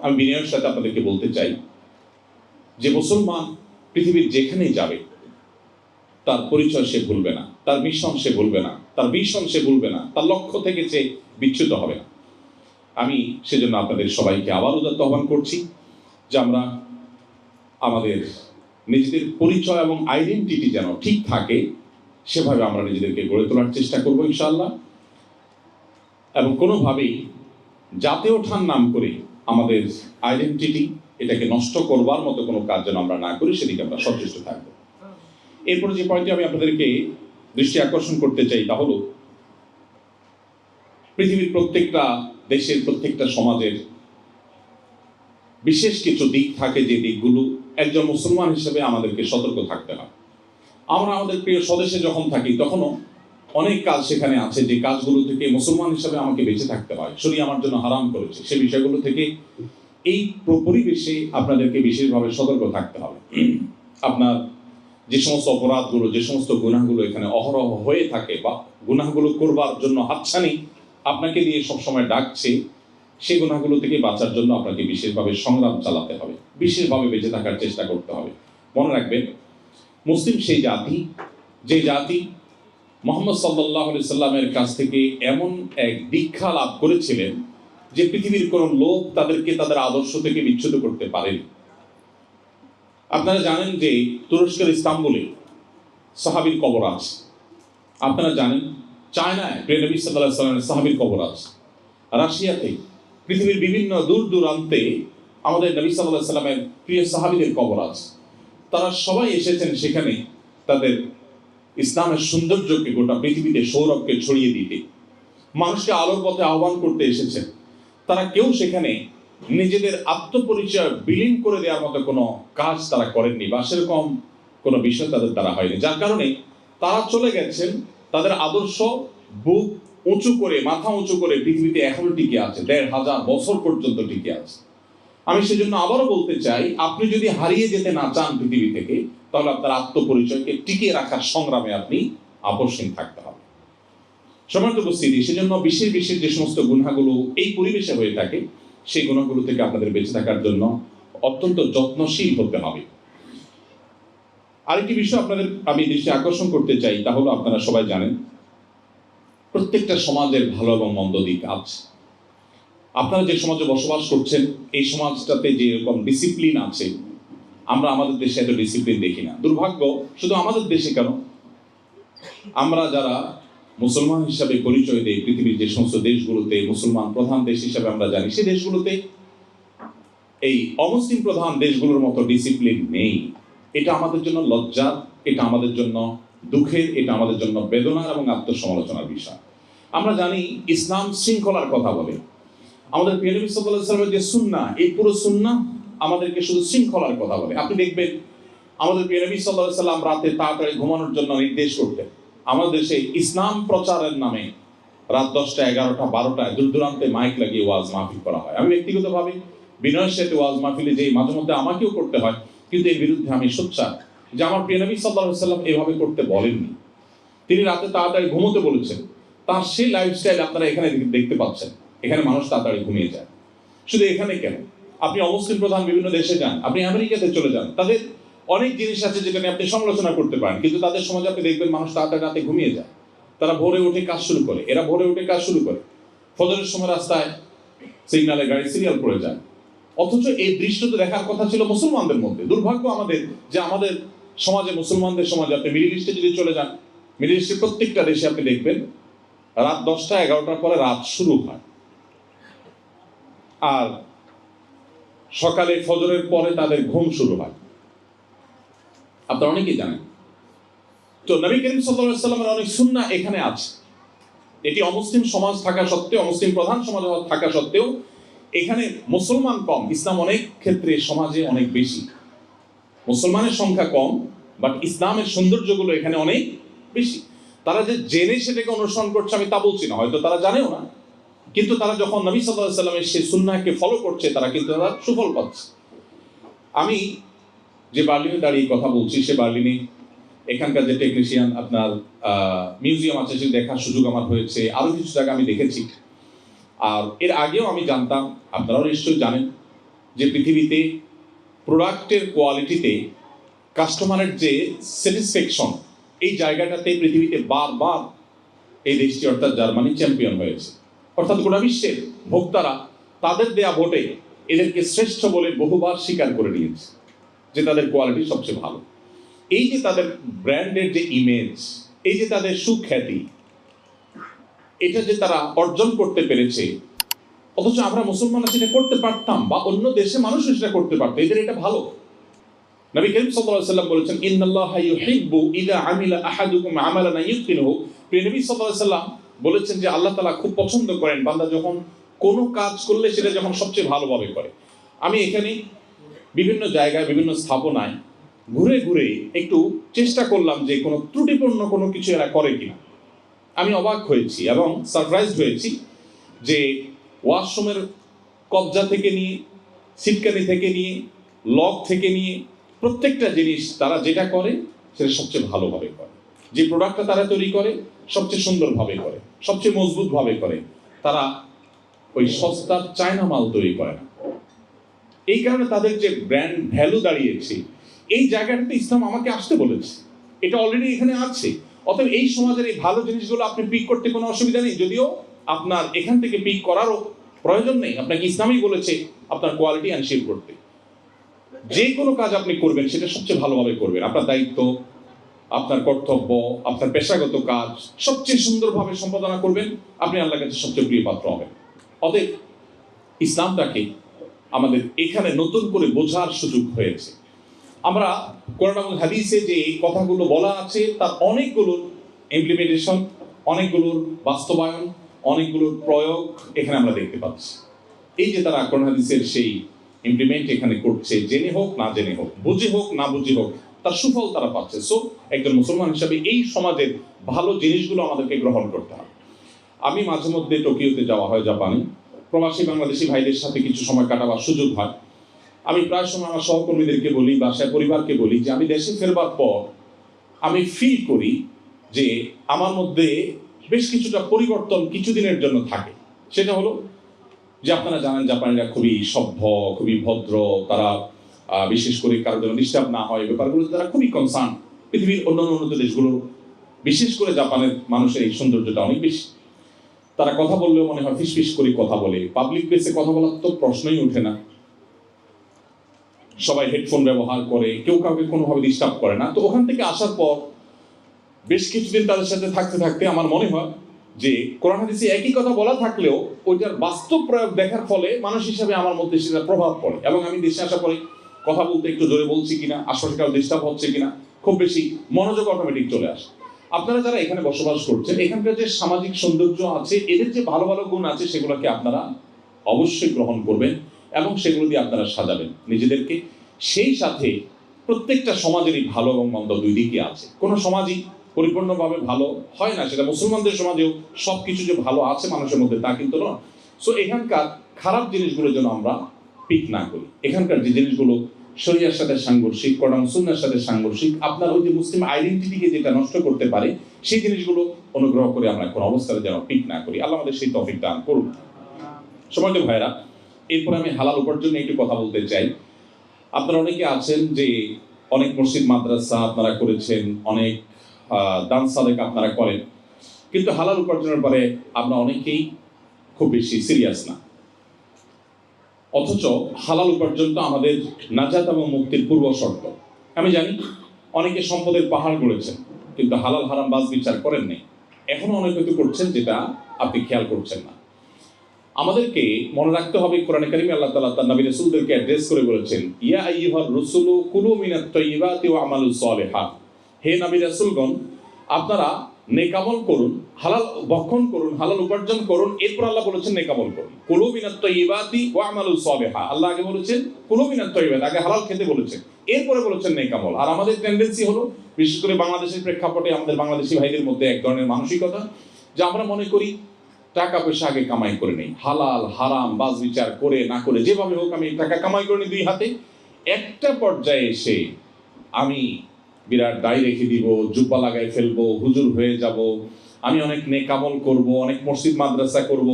আমি বিনয়ের সাথে আপনাদেরকে বলতে চাই যে মুসলমান পৃথিবীর যেখানেই যাবে তার পরিচয় সে ভুলবে না, তার মিশন সে ভুলবে না, তার ভিশন সে ভুলবে না, তার লক্ষ্য থেকে সে বিচ্যুত হবে না। আমি সেজন্য আপনাদের সবাইকে আবার উদাত্ত আহ্বান করছি যে আমরা আমাদের নিজেদের পরিচয় এবং আইডেন্টিটি যেন ঠিক থাকে সেভাবে আমরা নিজেদেরকে গড়ে তোলার চেষ্টা করব ইনশাআল্লাহ। এবং কোনোভাবেই জাতে ওঠার নাম করে আমাদের আইডেন্টিটি এটাকে নষ্ট করবার মতো কোনো কাজ যেন আমরা না করি, সেদিকে আমরা সচেষ্ট থাকবো। এরপরে যে পয়েন্টটি আমি আপনাদেরকে দৃষ্টি আকর্ষণ করতে চাই তা হলো পৃথিবীর প্রত্যেকটা দেশের প্রত্যেকটা সমাজের বিশেষ কিছু দিক থাকে যে দিকগুলো একজন মুসলমান হিসেবে আমাদেরকে সতর্ক থাকতে হয়। আমরা আমাদের প্রিয় স্বদেশে যখন থাকি তখনও অনেক কাজ সেখানে আছে যে কাজগুলো থেকে মুসলমান হিসেবে আমাকে বেঁচে থাকতে হয়, শরীয়ত আমার জন্য হারাম করেছে। সে বিষয়গুলো থেকে এই পরিবেশে আপনাদেরকে বিশেষভাবে সতর্ক থাকতে হবে। আপনার যে সমস্ত অপরাধগুলো, যে সমস্ত গুনাহগুলো এখানে অহরহ হয়ে থাকে বা গুনাহগুলো করবার জন্য হাতছানি আপনাকে দিয়ে সবসময় ডাকছে, সেই গুনাহগুলো থেকে বাঁচার জন্য আপনাকে বিশেষভাবে সংগ্রাম চালাতে হবে, বিশেষভাবে বেঁচে থাকার চেষ্টা করতে হবে। মনে রাখবেন, মুসলিম সেই জাতি যে জাতি মুহাম্মদ সাল্লাল্লাহু আলাইহি সাল্লামের কাছ থেকে এমন এক দীক্ষা লাভ করেছিলেন যে পৃথিবীর কোন লোক তাদেরকে তাদের আদর্শ থেকে বিচ্যুত করতে পারেনি। আপনারা জানেন যে তুরস্কের ইস্তাম্বুলে সাহাবীর কবর আছে। আপনারা জানেন চায়নায় প্রিয় নবী সাল্লাল্লাহু আলাইহি সাল্লামের সাহাবীর কবর আছে। রাশিয়াতে, পৃথিবীর বিভিন্ন দূর দূরান্তে আমাদের নবী সাল্লাল্লাহু আলাইহি সাল্লামের প্রিয় সাহাবীদের কবর আছে। তারা সবাই এসেছেন সেখানে তাদের ইসলামের সৌন্দর্যকে গোটা পৃথিবীতে সৌরভকে ছড়িয়ে দিতে, মানুষকে আলোর পথে আহ্বান করতে এসেছেন। তারা কেউ সেখানে নিজেদের আত্মপরিচয় বিলীন করে দেওয়ার মতো কোনো কাজ তারা করেননি বা সেরকম কোনো বিষয় তাদের দ্বারা হয়নি, যার কারণে তারা চলে গেছেন। তাদের আদর্শ বুক উঁচু করে, মাথা উঁচু করে পৃথিবীতে এখনো টিকে আছে, ১৫০০ বছর পর্যন্ত টিকে আছে। আমি সেজন্য আবারও বলতে চাই, আপনি যদি হারিয়ে যেতে না চান পৃথিবী থেকে, তাহলে আপনার আত্মপরিচয়কে টিকিয়ে রাখার সংগ্রামে আপনি আপোষহীন থাকতে হবে। সম্মানিত উপস্থিতি, সেজন্য বিশেষ বিশেষ যে সমস্ত গুনাহগুলো এই পরিবেশে হয়ে থাকে সেই গুনাহগুলো থেকে আপনাদের বেঁচে থাকার জন্য অত্যন্ত যত্নশীল হতে হবে। আরেকটি বিষয় আপনাদের আমি দৃষ্টি আকর্ষণ করতে চাই, তা হলো আপনারা সবাই জানেন প্রত্যেকটা সমাজের ভালো এবং মন্দ দিক আছে। আপনারা যে সমাজে বসবাস করছেন এই সমাজটাতে যে এরকম ডিসিপ্লিন আছে, আমরা আমাদের দেশে এত ডিসিপ্লিন দেখি না। দুর্ভাগ্য, শুধু আমাদের দেশে কেন, আমরা যারা মুসলমান হিসাবে পরিচয় দেই পৃথিবীর যে সমস্ত দেশগুলোতে মুসলমান প্রধান দেশ হিসাবে আমরা জানি, সেই দেশগুলোতে এই অমুসলিম প্রধান দেশগুলোর মতো ডিসিপ্লিন নেই। এটা আমাদের জন্য লজ্জার, এটা আমাদের জন্য দুঃখের, এটা আমাদের জন্য বেদনার এবং আত্মসমালোচনার বিষয়। আমরা জানি ইসলাম শৃঙ্খলার কথা বলে। আমাদের প্রিয় নবী সাল্লাল্লাহু আলাইহি ওয়াসাল্লামের যে সুন্নাহ, এই পুরো সুন্নাহ আমাদেরকে শুধু শৃঙ্খলার কথা বলে। আপনি দেখবেন আমাদের প্রিয় নবী সাল্লাল্লাহু আলাইহি ওয়াসাল্লাম রাতে তাড়াতাড়ি ঘুমানোর জন্য নির্দেশ করতেন। আমাদের দেশে ইসলাম প্রচারের নামে রাত ১০টা, ১১টা, ১২টায় দূর দূরান্তে মাইক লাগিয়ে ওয়াজ মাহফিল করা হয়। আমি ব্যক্তিগতভাবে বিনয়ের সাথে ওয়াজ মাহফিলে যেই মাঝে মধ্যে আমাকেও করতে হয়, কিন্তু এর বিরুদ্ধে আমি সোচ্চার যে আমার প্রিয় নবী সাল্লাল্লাহু আলাইহি ওয়াসাল্লাম এভাবে করতে বলেননি। তিনি রাতে তাড়াতাড়ি ঘুমোতে বলেছেন। তার সেই লাইফস্টাইল আপনারা এখানে দেখতে পাচ্ছেন। এখানে মানুষ তাড়াতাড়ি ঘুমিয়ে যায়। শুধু এখানে কেন, আপনি অমুসলিম প্রধান বিভিন্ন দেশে যান, আপনি আমেরিকাতে চলে যান, তাদের অনেক জিনিস আছে যেটা নিয়ে আপনি সমালোচনা করতে পারেন, কিন্তু তাদের সমাজে আপনি দেখবেন মানুষ তাড়াতাড়ি রাতে ঘুমিয়ে যায়। তারা ভোরে উঠে কাজ শুরু করে, এরা ভোরে উঠে কাজ শুরু করে, ফজরের সময় রাস্তায় সিগন্যালে গাড়ি সিরিয়াল পড়ে যায়। অথচ এই দৃশ্য তো দেখার কথা ছিল মুসলমানদের মধ্যে। দুর্ভাগ্য আমাদের যে আমাদের সমাজে, মুসলমানদের সমাজে, আপনি মিডল ইস্টে যদি চলে যান, মিডল ইস্টের প্রত্যেকটা দেশে আপনি দেখবেন রাত ১০টা, ১১টার পরে রাত শুরু হয়, আর সকালে ফজরের পরে তাদের ঘুম শুরু হয়। আপনারা অনেকেই জানেন। তো নবী করিম সাল্লাল্লাহু আলাইহি ওয়াসাল্লামের অনেক সুন্নাহ এখানে আছে। এটি অমুসলিম সমাজ থাকা সত্ত্বেও, অমুসলিম প্রধান সমাজ থাকা সত্ত্বেও এখানে মুসলমান কম, ইসলাম অনেক ক্ষেত্রে সমাজে অনেক বেশি। মুসলমানের সংখ্যা কম, বাট ইসলামের সৌন্দর্যগুলো এখানে অনেক বেশি। তারা যে জেনে সেটাকে অনুসরণ করছে আমি তা বলছি না, হয়তো তারা জানেও না, কিন্তু তারা যখন নবী সাল্লাল্লাহু আলাইহি ওয়াসাল্লামের সেই সুন্নাহকে ফলো করছে তারা কিন্তু তারা সুফল পাচ্ছে। আমি যে বার্লিনে দাঁড়িয়ে কথা বলছি, সে বার্লিনে এখানকার যে টেকনিশিয়ান আপনার মিউজিয়াম আছে সে দেখার সুযোগ আমার হয়েছে, আরও কিছু জায়গা আমি দেখেছি। আর এর আগেও আমি জানতাম, আপনারাও নিশ্চয়ই জানেন, যে পৃথিবীতে প্রোডাক্টের কোয়ালিটিতে কাস্টমারের যে স্যাটিসফ্যাকশন, এই জায়গাটাতে পৃথিবীতে বারবার এই দেশটি অর্থাৎ জার্মানি চ্যাম্পিয়ন হয়েছে। অর্থাৎ গোটা বিশ্বের ভোক্তারা তাদের দেয়া ভোটে এদেরকে শ্রেষ্ঠ বলে বহুবার স্বীকার করে নিয়েছে যে তাদের কোয়ালিটি সবচেয়ে ভালো। এই যে তাদের ব্র্যান্ডের যে ইমেজ, এই যে তাদের সুখ্যাতি, এটা যে তারা অর্জন করতে পেরেছে, অথচ আমরা মুসলমানরা সেটা করতে পারতাম, বা অন্য দেশে মানুষ সেটা করতে পারতো, এদের এটা ভালো। নবী করিম সাল্লাল্লাহু আলাইহি ওয়াসাল্লাম বলেছেন, ইন্নাল্লাহা ইউহিব্বু ইযা আমিলা আহাদুকুম আমালান ইউতকিনুহু। নবী সাল্লাল্লাহু আলাইহি ওয়াসাল্লাম বলেছেন যে আল্লাহ তাআলা খুব পছন্দ করেন বান্দা যখন কোনো কাজ করলে সেটা যখন সবচেয়ে ভালোভাবে করে। আমি এখানে বিভিন্ন জায়গায় বিভিন্ন স্থাপনায় ঘুরে ঘুরে একটু চেষ্টা করলাম যে কোনো ত্রুটিপূর্ণ কোনো কিছু এরা করে কিনা। আমি অবাক হয়েছি এবং সারপ্রাইজড হয়েছি যে ওয়াশরুমের কবজা থেকে নিয়ে, সিটকানি থেকে নিয়ে, লক থেকে নিয়ে প্রত্যেকটা জিনিস তারা যেটা করে সেটা সবচেয়ে ভালোভাবে করে। যে প্রোডাক্টটা তারা তৈরি করে সবচেয়ে সুন্দরভাবে করে, সবচেয়ে মজবুতভাবে করে। তারা ওই সস্তার চায়না মাল তৈরি করে না। এই কারণে তাদের যে ব্র্যান্ড ভ্যালু দাঁড়িয়েছে, এই জায়গাটাতে ইসলাম আমাকে আসতে বলেছে, এটা অলরেডি এখানে আছে। অতএব এই সমাজের এই ভালো জিনিসগুলো আপনি পিক করতে কোনো অসুবিধা নেই, যদিও আপনার এখান থেকে পিক করারও প্রয়োজন নেই। আপনাকে ইসলামই বলেছে আপনার কোয়ালিটি এনশিওর করতে। যে কোনো কাজ আপনি করবেন সেটা সবচেয়ে ভালোভাবে করবেন, আপনার দায়িত্ব, আপনার কর্তব্য, আপনার পেশাগত কাজ সবচেয়ে সুন্দরভাবে সম্পাদনা করবেন, আপনি আল্লাহর কাছে সবচেয়ে প্রিয় পাত্র হবেন। অতএব ইসলামটাকে আমাদের এখানে নতুন করে বোঝার সুযোগ হয়েছে। আমরা কোরআন এবং হাদিসে যে কথাগুলো বলা আছে তার অনেকগুলোর ইমপ্লিমেন্টেশন, অনেকগুলোর বাস্তবায়ন, অনেকগুলোর প্রয়োগ এখানে আমরা দেখতে পাচ্ছি। এই যে তারা কোরআন হাদিসের সেই ইমপ্লিমেন্ট এখানে করছে, জেনে হোক না জেনে হোক, বুঝে হোক না বুঝে হোক, তার সুফল তারা পাচ্ছে। সো একজন মুসলমান হিসাবে এই সমাজের ভালো জিনিসগুলো আমাদেরকে গ্রহণ করতে হবে। আমি মাঝে মধ্যে টোকিওতে যাওয়া হয়, জাপানে প্রবাসী বাংলাদেশি ভাইদের সাথে কিছু সময় কাটাবার সুযোগ হয়। আমি প্রায় সময় আমার সহকর্মীদেরকে বলি, বাসায় পরিবারকে বলি যে আমি দেশে ফেরবার পর আমি ফিল করি যে আমার মধ্যে বেশ কিছুটা পরিবর্তন কিছুদিনের জন্য থাকে। সেটা হলো যে আপনারা জানেন জাপানিরা খুবই সভ্য, খুবই ভদ্র, তারা বিশেষ করে কারোর জন্য ডিস্টার্ব না হয় ব্যাপারগুলো তারা খুবই কনসার্ন। পৃথিবীর অন্যান্য উন্নত দেশগুলো, বিশেষ করে জাপানের মানুষের এই সৌন্দর্যটা অনেক বেশি। তারা কথা বললেও মনে হয় ফিসফিস করে কথা বলে, পাবলিক প্লেসে কথা বলার তো প্রশ্নই ওঠে না, সবাই হেডফোন ব্যবহার করে, কেউ কাউকে কোনোভাবে ডিস্টার্ব করে না। তো ওখান থেকে আসার পর বেশ কিছুদিন তাদের সাথে থাকতে থাকতে আমার মনে হয় যে কোরআন হাদিসে একই কথা বলা থাকলেও ওইটার বাস্তব প্রয়োগ দেখার ফলে মানুষ হিসাবে আমার মধ্যে সেটা প্রভাব পড়ে, এবং আমি দেশে আসার পরে কথা বলতে একটু জোরে বলছি কিনা, আশপাশে কারো ডিস্টার্ব হচ্ছে কিনা, খুব বেশি মনোযোগ অটোমেটিক চলে আসে। আপনারা যারা এখানে বসবাস করছেন, এখানকার যে সামাজিক সৌন্দর্য আছে, এদের যে ভালো ভালো গুণ আছে, সেগুলোকে আপনারা অবশ্যই গ্রহণ করবেন এবং সেগুলো দিয়ে আপনারা সাজাবেন নিজেদেরকে। সেই সাথে প্রত্যেকটা সমাজেরই ভালো এবং মন্দ দুই দিকই আছে। কোনো সমাজই পরিপূর্ণভাবে ভালো হয় না, সেটা মুসলমানদের সমাজেও সব কিছু যে ভালো আছে মানুষের মধ্যে তা কিন্তু নয়। সো এখানকার খারাপ জিনিসগুলো যেন আমরা পিক না করি। এখানকার যে জিনিসগুলো শরিয়ার সাথে সাংঘর্ষিক, কোরআন সুন্নাহর সাথে সাংঘর্ষিক, আপনার ওই যে মুসলিম আইডেন্টিটিকে যেটা নষ্ট করতে পারে, সেই জিনিসগুলো অনুগ্রহ করে আমরা কোনো অবস্থায় যেন পিক না করি। আল্লাহ আমাদের সেই তৌফিক দান করুন। সময়ত ভাইরা, এরপর আমি হালাল উপার্জন নিয়ে একটু কথা বলতে চাই। আপনারা অনেকে আছেন যে অনেক মসজিদ মাদ্রাসা আপনারা করেছেন, অনেক দান সাদেক আপনারা করেন, কিন্তু হালাল উপার্জনের পরে আমরা অনেকেই খুব বেশি সিরিয়াস না। অথচ হালাল উপার্জন তো আমাদের নাজাত এবং মুক্তির পূর্ব শর্ত। আমি জানি অনেকে সম্পদের পাহাড় গড়েছেন, কিন্তু হালাল হারাম বাজ বিচার করেন নাই। এখনো অনেক কিছু করছেন যেটা আপনি খেয়াল করছেন না। আমাদেরকে মনে রাখতে হবে, কোরআনে কারিমে আল্লাহ তাআলা তার নবী রাসূলদেরকে অ্যাড্রেস করে বলেছেন, ইয়া আইয়ুহার রাসূলু কুলু মিনাত তাইয়্যিবাতি ওয়া আমালুস সালিহাত। হে নবী রাসূলগণ, আপনারা নেকামল করুন, হালাল ভক্ষণ করুন, হালাল উপার্জন করুন, এরপর আল্লাহ বলেছেন নেকামল করুন। কুলু মিনাত তাইয়্যিবাতি ওয়া আমালু সালিহা, আল্লাহ আগে বলেছেন কুলু মিনাত তাইয়্যিবাত, আগে হালাল খেতে বলেছেন, এরপরে বলেছেন নেকামল। আর আমাদের টেন্ডেন্সি হলো, বিশেষ করে বাংলাদেশের প্রেক্ষাপটে আমাদের বাংলাদেশি ভাইদের মধ্যে এক ধরনের মানসিকতা যে আমরা মনে করি টাকা পয়সা আগে কামাই করে নেই, হালাল হারাম বাজ বিচার করে না করে যেভাবে হোক আমি টাকা কামাই করে নিই দুই হাতে, একটা পর্যায়ে এসে আমি বিরাট দায় রেখে দিব, জুব্বা লাগাই ফেলবো, হুজুর হয়ে যাব, আমি অনেক নেকামল করব, অনেক মসজিদ মাদ্রাসা করব,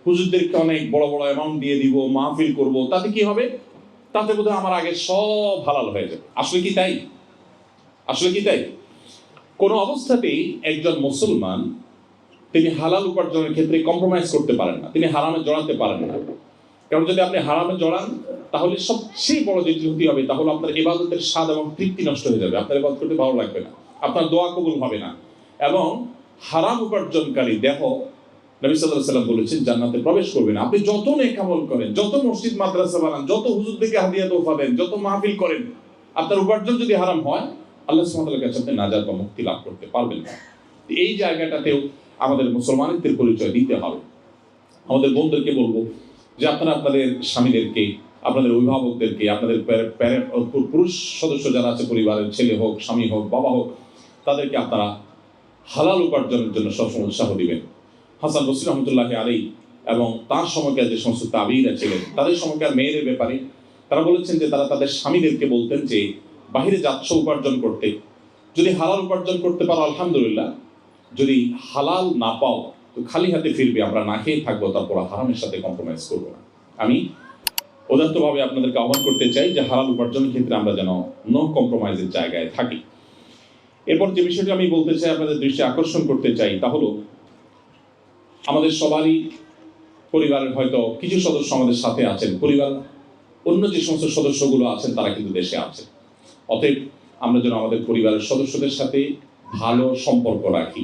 হুজুরদেরকে অনেক বড় বড় অ্যামাউন্ট দিয়ে দিব, মাহফিল করব, তাতে কি হবে? তাতে বোধহয় আমার আগে সব হালাল হয়ে যাবে। আসলে কি তাই? আসলে কি তাই? কোনো অবস্থাতেই একজন মুসলমান তিনি হালাল উপার্জনের ক্ষেত্রে কম্প্রোমাইজ করতে পারেন না, তিনি হারামে জড়াতে পারেন না। কারণ যদি আপনি হারামে জড়ান তাহলে সবচেয়ে বড় যে ক্ষতি হবে তাহলে আপনার ইবাদতের স্বাদ এবং তৃপ্তি নষ্ট হয়ে যাবে, আপনার ইবাদত করতে ভালো লাগবে না, আপনার দোয়া কবুল হবে না। এবং হারাম উপার্জনকারী দেহ, নবী সাল্লাল্লাহু আলাইহি ওয়াসাল্লাম বলেছেন, জান্নাতে প্রবেশ করবে না। আপনি যত নেক আমল করেন, যত মসজিদ মাদ্রাসা বানান, যত হুজুরদেরকে হাদিয়া তোফা দেন, যত মাহফিল করেন, আপনার উপার্জন যদি হারাম হয়, আল্লাহ সুবহানাহু ওয়া তাআলার কাছে আপনি নাজাত বা মুক্তি লাভ করতে পারবেন না। এই জায়গাটাতেও আমাদের মুসলমানদের পরিচয় দিতে হবে। আমাদের বোনদেরকে বলবো যে আপনারা আপনাদের স্বামীদেরকে, আপনাদের অভিভাবকদেরকে, আপনাদের পুরুষ সদস্য যারা আছে পরিবারের, ছেলে হোক, স্বামী হোক, বাবা হোক, তাদেরকে আপনারা হালাল উপার্জনের জন্য সবসময় উৎসাহ দিবেন। হাসান বসরি রহমতুল্লাহি আলাইহি এবং তার সময়কার যে সমস্ত তাবিঈরা ছিলেন, তাদের সময়কার মেয়েদের ব্যাপারে তারা বলেছেন যে তারা তাদের স্বামীদেরকে বলতেন যে বাহিরে যাচ্ছ উপার্জন করতে, যদি হালাল উপার্জন করতে পারো আলহামদুলিল্লাহ, যদি হালাল না পাও তো খালি হাতে ফিরবে, আমরা না খেয়ে থাকবো, তারপর হারামের সাথে কম্প্রোমাইজ করবো না। আমি উদাত্তভাবে আপনাদেরকে আহ্বান করতে চাই যে হালাল উপার্জনের ক্ষেত্রে আমরা যেন নো কম্প্রোমাইজের জায়গায় থাকি। এরপর যে বিষয়টি আমি বলতে চাই, আপনাদের দৃষ্টি আকর্ষণ করতে চাই, তা হলো আমাদের সবারই পরিবারের হয়তো কিছু সদস্য আমাদের সাথে আছেন, পরিবার অন্য যে সমস্ত সদস্যগুলো আছেন তারা কিন্তু দেশে আছে। অতএব আমরা যেন আমাদের পরিবারের সদস্যদের সাথে ভালো সম্পর্ক রাখি।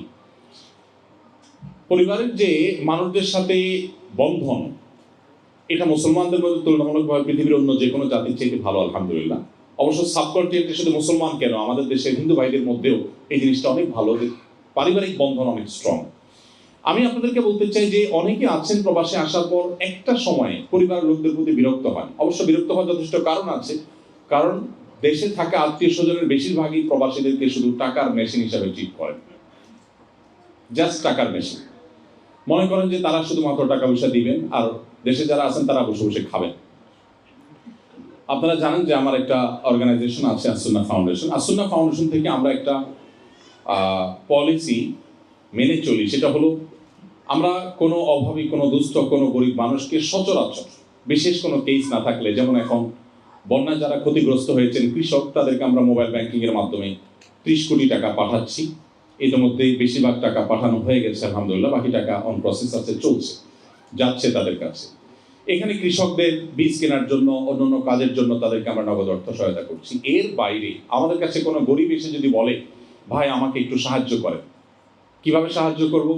পরিবারের যে মানুষদের সাথে বন্ধন, এটা মুসলমানদের মধ্যে তুলনামূলকভাবে পৃথিবীর অন্য যে কোনো জাতির চেয়ে ভালো আলহামদুলিল্লাহ। অবশ্য সাবকন্টিনেন্টে শুধু মুসলমান কেন, আমাদের দেশের হিন্দু ভাইদের মধ্যেও এই জিনিসটা অনেক ভালো, যে পারিবারিক বন্ধন অনেক স্ট্রং। আমি আপনাদেরকে বলতে চাই যে অনেকে আছেন প্রবাসে আসার পর একটা সময়ে পরিবারের লোকদের প্রতি বিরক্ত হয়। অবশ্য বিরক্ত হওয়ার যথেষ্ট কারণ আছে, কারণ দেশে থাকা আত্মীয় স্বজনের বেশিরভাগই প্রবাসীদেরকে শুধু টাকার মেশিন হিসাবে ট্রিট করেন, জাস্ট টাকার মেশিন। মনে করেন যে তারা শুধুমাত্র টাকা পয়সা দিবেন আর দেশে যারা আছেন তারা বসে বসে খাবেন। আপনারা জানেন যে আমার একটা অর্গানাইজেশন আছে আসুন্নাহ ফাউন্ডেশন। আসুন্নাহ ফাউন্ডেশন থেকে আমরা একটা পলিসি মেনে চলি, সেটা হলো আমরা কোনো অভাবী, কোনো দুস্থ, কোনো গরিব মানুষকে সচরাচর, বিশেষ কোনো কেস না থাকলে, যেমন এখন বন্যায় যারা ক্ষতিগ্রস্ত হয়েছেন কৃষক, তাদেরকে আমরা মোবাইল ব্যাংকিংয়ের মাধ্যমে 30 কোটি টাকা পাঠাচ্ছি। ইতিমধ্যেই বেশিরভাগ টাকা পাঠানো হয়ে গেছে আলহামদুলিল্লাহ, বাকি টাকা অন প্রসেস আছে, চলছে, যাচ্ছে তাদের কাছে। এখানে কৃষকদের বীজ কেনার জন্য, অন্যান্য কাজের জন্য তাদেরকে আমরা নগদ অর্থ সহায়তা করছি। এর বাইরে আমাদের কাছে কোনো গরিব এসে যদি বলে ভাই আমাকে একটু সাহায্য করেন, কিভাবে সাহায্য করব?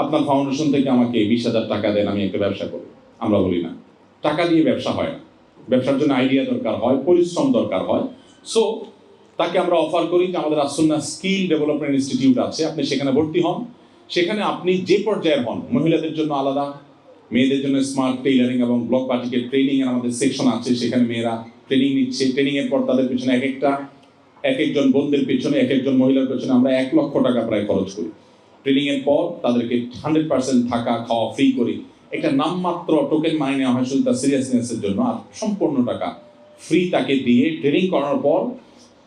আপনার ফাউন্ডেশন থেকে আমাকে 20,000 টাকা দেন, আমি একটা ব্যবসা করব। আমরা বলি না, টাকা দিয়ে ব্যবসা হয় না, ব্যবসার জন্য আইডিয়া দরকার হয়, পরিশ্রম দরকার হয়। সো তাকে আমরা অফার করি যে আমাদের আসুন্নাহ স্কিল ডেভেলপমেন্ট ইনস্টিটিউট আছে, আপনি সেখানে ভর্তি হন। সেখানে আপনি যে পর্যায়ের হন, মহিলাদের জন্য আলাদা, মেয়েদের জন্য স্মার্ট টেইলারিং এবং ব্লক বাটিকের ট্রেনিং এর আমাদের সেকশন আছে, সেখানে মেয়েরা ট্রেনিং নিচ্ছে। ট্রেনিং এর পর তাদের পিছনে এক একজন বোনদের পেছনে, এক একজন মহিলার পেছনে আমরা 1 লক্ষ টাকা প্রায় খরচ করি। ট্রেনিং এর পর তাদেরকে 100% থাকা খাওয়া ফ্রি করি। একটা নামমাত্র টোকেন মাইনে নেওয়া হয় শুধু তার সিরিয়াসনেসের জন্য, আর সম্পূর্ণ টাকা ফ্রি তাকে দিয়ে ট্রেনিং করানোর পর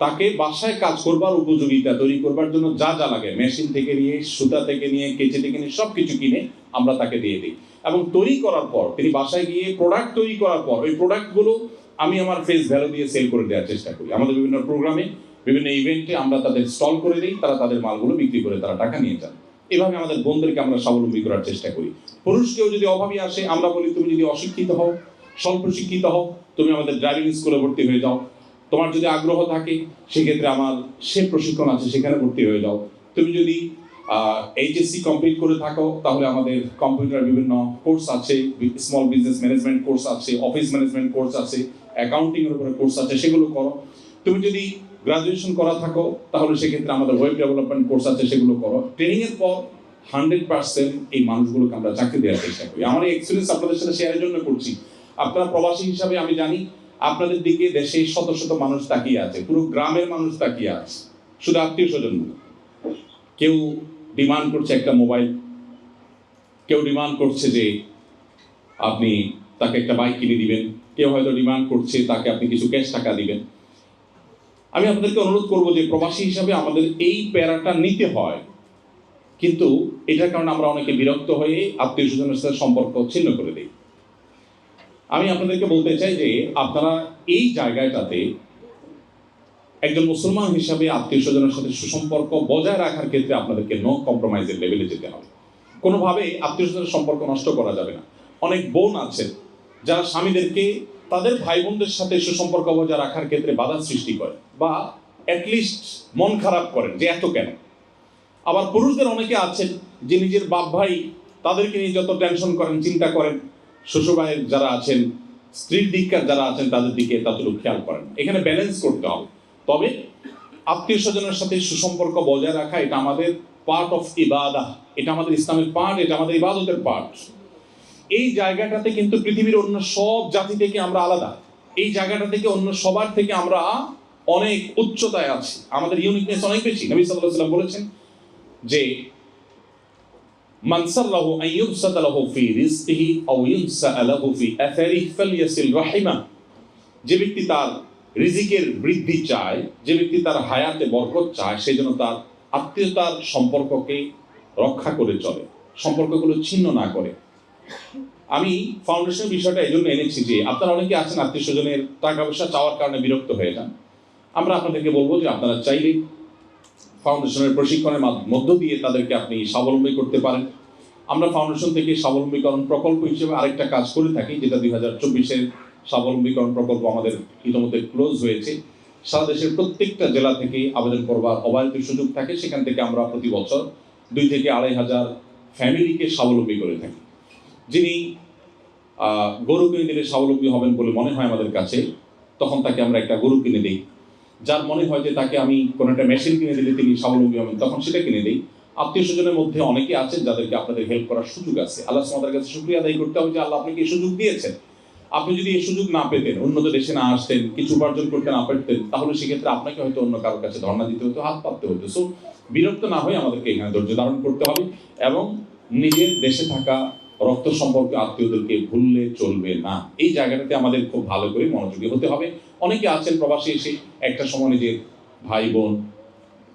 তাকে বাসায় কাজ করবার উপযোগিতা তৈরি করবার জন্য যা যা লাগে, মেশিন থেকে নিয়ে, সুতা থেকে নিয়ে, কেচি থেকে নিয়ে সব কিছু কিনে আমরা তাকে দিয়ে দিই। এবং তৈরি করার পর তিনি বাসায় গিয়ে প্রোডাক্ট তৈরি করার পর ওই প্রোডাক্টগুলো আমি আমার ফেস ভ্যালু দিয়ে সেল করে দেওয়ার চেষ্টা করি। আমাদের বিভিন্ন প্রোগ্রামে, বিভিন্ন ইভেন্টে আমরা তাদের স্টল করে দিই, তারা তাদের মালগুলো বিক্রি করে তারা টাকা নিয়ে যান। এভাবে আমাদের বোনদেরকে আমরা স্বাবলম্বী করার চেষ্টা করি। পুরুষ কেউ যদি অভাবী আসে, আমরা বলি তুমি যদি অশিক্ষিত হও, স্বল্প শিক্ষিত হও, তুমি আমাদের ড্রাইভিং স্কুলে ভর্তি হয়ে যাও। তোমার যদি আগ্রহ থাকে সেক্ষেত্রে আমার সে প্রশিক্ষণ আছে, সেখানে ভর্তি হয়ে যাও। তুমি যদি এইচএসসি কমপ্লিট করে থাকো তাহলে আমাদের কম্পিউটার বিভিন্ন কোর্স আছে, স্মল বিজনেস ম্যানেজমেন্ট কোর্স আছে, অফিস ম্যানেজমেন্ট কোর্স আছে, অ্যাকাউন্টিং এর উপরে কোর্স আছে, সেগুলো করো। তুমি যদি গ্রাজুয়েশন করা থাকো তাহলে সেক্ষেত্রে আমাদের ওয়েব ডেভেলপমেন্ট কোর্স আছে, সেগুলো করো। ট্রেনিংয়ের পর 100% এই মানুষগুলোকে আমরা চাকরি দেওয়ার চেষ্টা করি। আমার এই এক্সপিরিয়েন্স আপনাদের সাথে শেয়ারের জন্য করছি। আপনারা প্রবাসী হিসাবে আমি জানি আপনাদের দিকে দেশে শত শত মানুষ তাকিয়ে আছে, পুরো গ্রামের মানুষ তাকিয়ে আছে, শুধু আত্মীয় স্বজন। কেউ ডিমান্ড করছে একটা মোবাইল, কেউ ডিমান্ড করছে যে আপনি তাকে একটা বাইক কিনে দিবেন, কেউ হয়তো ডিমান্ড করছে তাকে আপনি কিছু ক্যাশ টাকা দিবেন। আমি আপনাদেরকে অনুরোধ করবো যে প্রবাসী হিসাবে আমাদের এই প্যারাটা নিতে হয়, কিন্তু এটার কারণে আমরা অনেকে বিরক্ত হয়ে আত্মীয় স্বজনের সাথে সম্পর্ক ছিন্ন করে দিই। আমি আপনাদেরকে বলতে চাই যে আপনারা এই জায়গাটাতে একজন মুসলমান হিসাবে আত্মীয় স্বজনের সাথে সুসম্পর্ক বজায় রাখার ক্ষেত্রে আপনাদেরকে নো কম্প্রোমাইজের লেভেলে যেতে হবে। কোনোভাবে আত্মীয় স্বজনের সম্পর্ক নষ্ট করা যাবে না। অনেক বোন আছেন যারা স্বামীদেরকে তাদের ভাই বোনদের সাথে সুসম্পর্ক বজায় রাখার ক্ষেত্রে বাধা সৃষ্টি করে বা অ্যাটলিস্ট মন খারাপ করেন যে এত কেন। আবার পুরুষদের অনেকে আছেন যে নিজের বাপ ভাই তাদেরকে নিয়ে যত টেনশন করেন, চিন্তা করেন, শ্বশুরবাড়ির যারা আছেন, স্ত্রীর দিককার যারা আছেন তাদের দিকে ততটুকু খেয়াল করেন। এখানে ব্যালেন্স করতে হবে। তবে আত্মীয় স্বজনের সাথে সুসম্পর্ক বজায় রাখা এটা আমাদের পার্ট অফ ইবাদাহ, এটা আমাদের ইসলামের পার্ট, এটা আমাদের ইবাদতের পার্ট। এই জায়গাটাতে কিন্তু পৃথিবীর অন্য সব জাতি থেকে আমরা আলাদা। এই জায়গাটা থেকে অন্য সবার থেকে আমরা অনেক উচ্চতায় আছি, আমাদের ইউনিকনেস অনেক বেশি। নবী সাল্লাল্লাহু আলাইহি ওয়াসাল্লাম বলেছেন যে মান সাল্লাহু আন ইউবসাতা লাহু ফি রিজকিহি আও ইউনসা লাহু ফি আথারিহি ফালইয়াসিল রাহিমা। যে ব্যক্তি তার রিজিকের বৃদ্ধি চায়, যে ব্যক্তি তার হায়াতে বরকত চায়, সে যেন তার আত্মীয়তার সম্পর্ককে রক্ষা করে চলে, সম্পর্কগুলো ছিন্ন না করে। আমি ফাউন্ডেশনের বিষয়টা এই জন্য এনেছি যে আপনারা অনেকে আছেন আত্মীয় স্বজনের টাকা পয়সা চাওয়ার কারণে বিরক্ত হয়ে যান। আমরা আপনাদেরকে বলবো যে আপনারা চাইলে ফাউন্ডেশনের প্রশিক্ষণের মধ্য দিয়ে তাদেরকে আপনি স্বাবলম্বী করতে পারেন। আমরা ফাউন্ডেশন থেকে স্বাবলম্বীকরণ প্রকল্প হিসেবে আরেকটা কাজ করে থাকি, যেটা 2024-এর স্বাবলম্বীকরণ প্রকল্প আমাদের ইতিমধ্যে ক্লোজ হয়েছে। সারা দেশের প্রত্যেকটা জেলা থেকে আবেদন করবার অবারিত সুযোগ থাকে। সেখান থেকে আমরা প্রতি বছর 2 থেকে 2,500 ফ্যামিলিকে স্বাবলম্বী করে থাকি। যিনি গরু কিনে দিলে স্বাবলম্বী হবেন বলে মনে হয় আমাদের কাছে, তখন তাকে আমরা একটা গরু কিনে দিই। যার মনে হয় যে তাকে আমি কোনো একটা মেশিন কিনে দিলে তিনি স্বাবলম্বী হবেন, তখন সেটা কিনে দিই। আত্মীয় স্বজনের মধ্যে অনেকে আছেন যাদেরকে আপনাদের হেল্প করার সুযোগ আছে। আল্লাহ সুবহানাহু ওয়া তাআলার কাছে শুকরিয়া আদায় করতে হবে যে আল্লাহ আপনাকে এই সুযোগ দিয়েছেন। আপনি যদি এই সুযোগ না পেতেন, উন্নত দেশে না আসতেন, কিছু উপার্জন করতে না পারতেন, তাহলে সেক্ষেত্রে আপনাকে হয়তো অন্য কারোর কাছে ধর্ণা দিতে হতো, হাত পাততে হতো। সো বিরক্ত না হয়ে আমাদেরকে এখানে ধৈর্য ধারণ করতে হবে এবং নিজের দেশে থাকা রক্ত সম্পর্কে আত্মীয়দেরকে ভুললে চলবে না। এই জায়গাটাতে আমাদের খুব ভালো করে মনোযোগী হতে হবে। অনেকে আছেন প্রবাসী এসে একটা সময় নিজের ভাই বোন